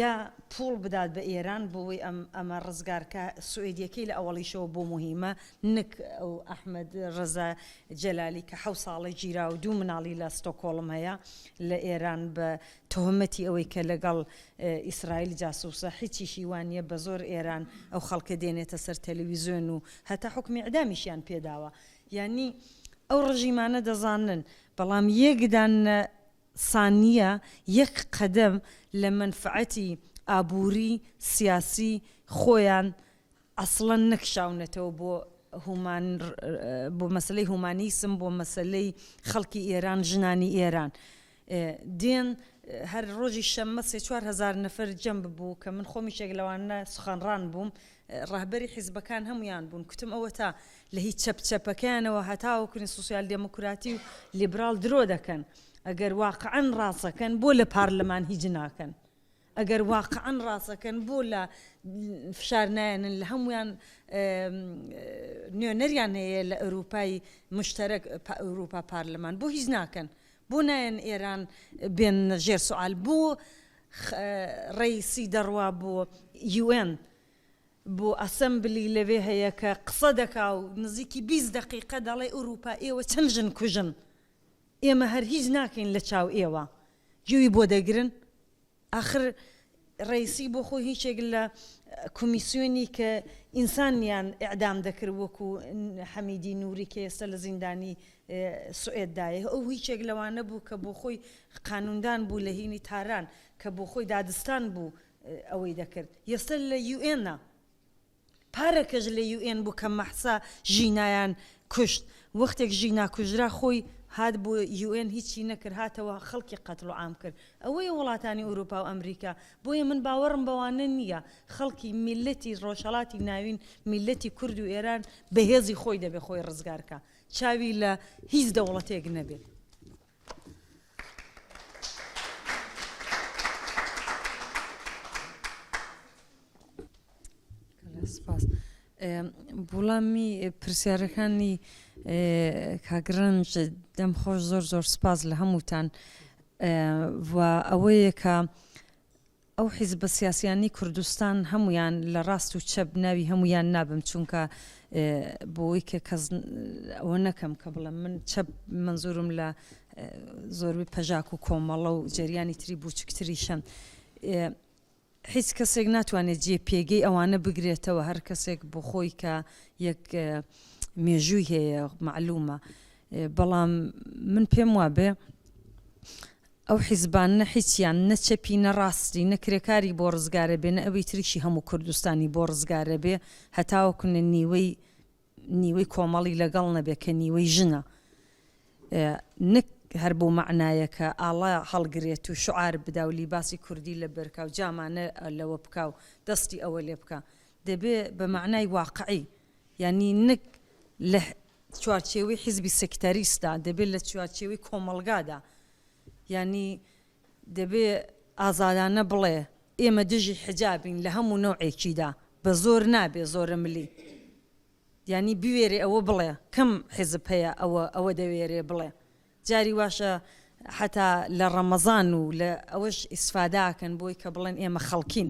یا پوڵ بدات بە ئێران بۆەوەی ئەمە ڕزگارکە سوئێدیەکەی لە ئەوەڵیشەوە بۆ مهمە نک ئەو ئەحمەد ڕەزا جەلالی کە 7 ساڵی گیرا و 2 مناڵی لە ستۆکۆڵم هەیە لە ئێران بە تۆهمەتی ئەوەی کە لەگەڵ ئیسرائیل جاسووسە هیچیشی وانە بە زۆر ئێران ئەو خەڵکە دێنێتە سەر تەلەڤیزیۆن و هەتا حکمی ئەعدامیشیان پێداوە یعنی ئەو ڕژیمانە دەزانن بەڵام یەکدان سانیە یەک قەدەم لە منفعەتی ئابووری سیاسی خۆیان ئەسڵەن نەکشاونەتەوە بۆ مەسلەی هومانیسم بۆ مەسلەی خەڵکی ئێران ژنانی ئێران دێن هەر ڕۆژی شەممە 4,000 نەفەر جەم ببوو کە من خۆمیشێک لەوانە سخەنڕان بووم ڕاهبەری حیزبەکان هەمویان بوون کوتم ئەوە تا لە هیچ چەپچەپەکەیانەوە هەتاوەکردنی سوسیال دموکراتی و لیبرال درۆ دەکەن ئەگەر واقعەن ڕاستەکەن بۆ لە پارلەمان هیچ ناکەن ئەگەر واقعەن ڕاستەکەن بۆ لە فشار نایەنن لە هەمویان نوێنەریان هەیە لە ئەوروپای مشتەرەک ئەوروپا پارلەمان بۆ هیچ ناکەن بۆ نایەن ئێران بێن ژێر سوال بۆ ڕئیسی دەڕوا بۆ UN بۆ ئەسەمبلی لەوێ هەیە کە قسە دەکا و نزیکی 20 دقیقە دەڵێ ئەوروپا ئێوە چەند ژن کوژن ئێمە هەر هیچ ناکەین لە چاو ئێوە گوێی بۆ دەگرن آخر ڕئیسی بۆ خۆی هیچێک لە کۆمیسیۆنی کە ئینسانیان ئیعدام دەکرد وەکو حەمیدی نووری کە ئێستا لە زیندانی سوئێددایە ئەو هیچێک لەوانە بوو کە بۆ خۆی قانوندان بوو لە هینی تاران کە بۆ خۆی دادستان بوو ئەوەی دەکرد ئێستا لە UN پارەکەش لە UN بوو کە مەحسا ژینایان کوشت وەختێک ژینا کوژرا خۆی هات بۆ UN هیچی نەکرد هاتەوە خەڵکی قەتڵ و عام کرد ئەوەی وڵاتانی ئوروپا و ئەمریکا بۆیە من باوەڕم بەوانە نییە خەڵکی میلەتی ڕۆژهەڵاتی ناوین میلەتی کورد و ئێران بەهێزی خۆی دەبێ خۆی ڕزگارکە چاوی لە هیچ دەوڵەتێک نەبێت. سپاس. وەڵامی پرسیارەکانی کاگرنج دەم خۆش زۆر سپاس لە هەمووتان و ئەوەیە کە ئەو حیزبە سیاسیانی کوردستان هەمویان لە ڕاست و چەپ ناوی هەمویان نابم چونکە بۆی کە کەس ئەوە نەکەم کە بڵم من چەپ منزورم لە زۆربەی پەژاک و کۆمەڵە و جەریانی تری بچکتریشن. هیچ کەسێک ناتوانێت جێ پێگەی ئەوانە بگرێتەوە هەر کەسێک بۆ خۆی کە یەک مێژووی هەیە معلومە. بەڵام من پێم وابێ ئەو حیزبانە هیچیان نەچەپی نەڕاستی نەکرێکاری بۆ ڕزگارە بێ نە ئەوەی تریشی هەموو کوردستانی بۆ ڕزگارە بێ هەتاوەکونە نیوەی کۆمەڵی لەگەڵ نەبێ کە نیوەی ژنە نەک هەر بۆ معنایە کە ئاڵا هەڵگرێت و شعار بدا و لیباسی کوردی لە بەرکا و جامانە لەوە بکا و دەستی ئەوە لێ بکە دەبێ بە معنای واقعی یعنی نەک لە چوارچێوەی حیزبی سەکتەریستدا دەبێت لە چوارچێوەی کۆمەڵگادا یعنی دەبێ ئازادانە بڵێ ئێمە دژی حجابین لە هەموو نەوعێکیدا بە زۆر نابێ زۆرە ملی یعنی بوێرێ ئەوە بڵێ کەم حیزب هەیە ئەوە دەوێرێ بڵێ جاری واشە حتا لە ڕەمەزان و لە ئەوەش ئیسفاداکەن بۆی کە بڵێن ئێمە خەڵکین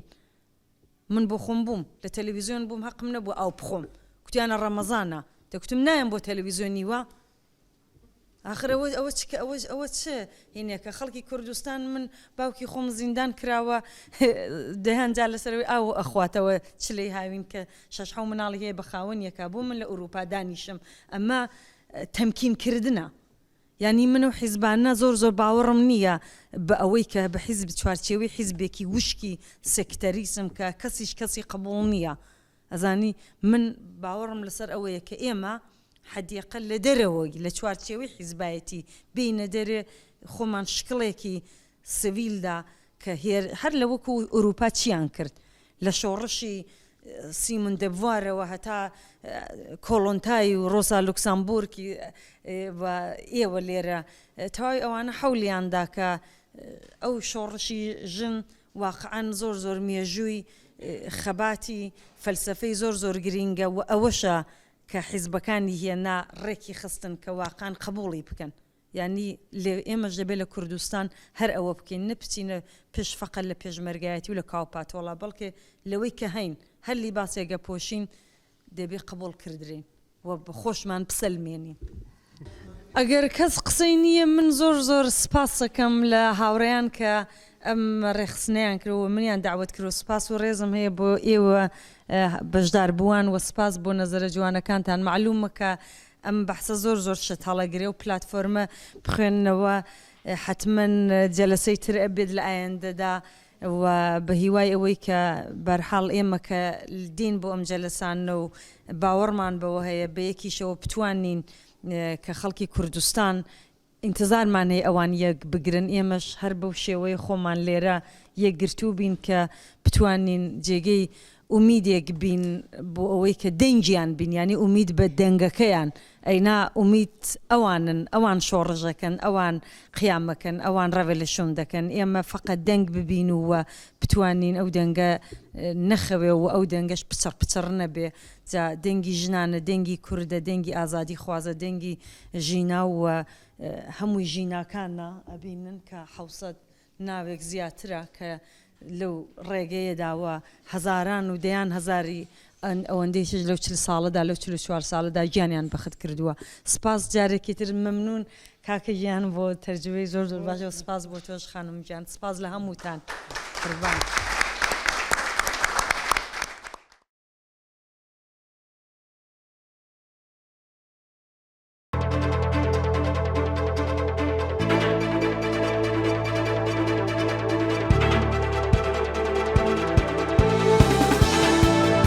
من بۆ خۆم بووم لە تەلەڤیزیۆن بووم حەقم نەبوو ئەو بخۆم کوتیانە ڕەمەزانە دەکوتم نایم بۆ تەلەڤیزیۆنی وە آخر ئەوە چ هینێکە خەڵکی کوردستان من باوکی خۆم زیندان کراوە دەهەنجار لەسەرەوەی ئاو ئەخواتەوە چلەی هاوین کە 6 مناڵی هەیە بە خاوەنیەکە بۆ من لە ئوروپا دانیشم ئەمە تەمکینکردنە یعنی من و حیزبانە زۆر باوەڕم نییە بە ئەوەی کە بە حیزب چوارچێوەی حیزبێکی وشکی سەکتەریسم کە کەسی قبول نییە ئەزانی من باوەڕم لەسەر ئەوەیە کە ئێمە حدیقە لە دەرەوەی لە چوارچێوەی حیزبایەتی بینە دەرێ خۆمان شکڵێکی سڤیلدا کە هەر لە وەکو ئوروپا چیان کرد لە شۆڕشی سیمون دەبوارەوە هەتا کۆڵۆنتای و ڕۆسا لوکسامبورگی ئێوە لێرە تەواوی ئەوانە حەولیاندا کە ئەو شۆڕشی ژن واقعان زۆر مێژووی خەباتی فەلسەفەی زۆر گرینگە و ئەوەشە کە حیزبەکانی هێنا ڕێکی خستن کە واقعان قبوڵی بکەن یعنی ئێمەش دەبێت لە کوردستان هەر ئەوە بکەین نەپچینە پێش فەقەت لە پێشمەرگایەتی و لە کاوپاتۆڵا بەڵکە لەوەی کە هەین هەر لیباسێگە پۆشین دەبێت قبول کردرین و خۆشمان بسەلمێنین. ئەگەر کەس قسەی نییە من زۆر سپاسەکەم لە هاوڕێیان کە ئەم ڕێخستنیان کردەوە منیان داوت کرد و سپاس و ڕێزم هەیە بۆ ئێوە بەشدار بووان و سپاس بۆ نەزەرە جوانەکانتان معلومە کە ئەم بەحسە زۆر شت هەڵەگرێ و پلاتفۆرمە بخوێننەوە حتمما جەلسەی تر ئەبێت لە ئایندەدا و بە هیوای ئەوەی کە بەرحاڵ ئێمە کە دین بۆ ئەم جەلسانە و باوەڕمان بەوە هەیە بە یەکیشەوە بتوانین کە خەڵکی کوردستان انتظارمان هەیە ئەوان یەک بگرن ئێمەش هەر بەو شێوەیە خۆمان لێرە یەکگرتوو بین کە بتوانین جێگەی ئومیدێک بین بۆ ئەوەی کە دەنگیان بین ینی ئومید بە دەنگەکەیان ئەینا ئومید ئەوان شۆڕژەکەن ئەوان قیامەکەن ئەوان ڕەڤەلەشۆن دەکەن ئێمە فقط دەنگ ببین و بتوانین ئەو دەنگە نەخەوێ و ئەو دەنگەش پچڕ نەبێ جا دەنگی ژنانە دەنگی کوردە دەنگی ئازادی خوازە دەنگی ژینا و هەمووی ژیناکانە ئەبینن کە 600 ناوێک زیاترە کە لەو ڕێگەیەداوە هەزاران و دەیان هەزاری ئەوەندەیشش لەو 40 ساڵەدا لەو 44 ساڵەدا گیانیان بەخت کردووە. سپاس جارێکی تر مەمنون کاکە گیان بۆ تەرجمەی زۆر باشە و سپاس بۆ تۆش خانم گیان سپاس لە هەمووتان قوربان.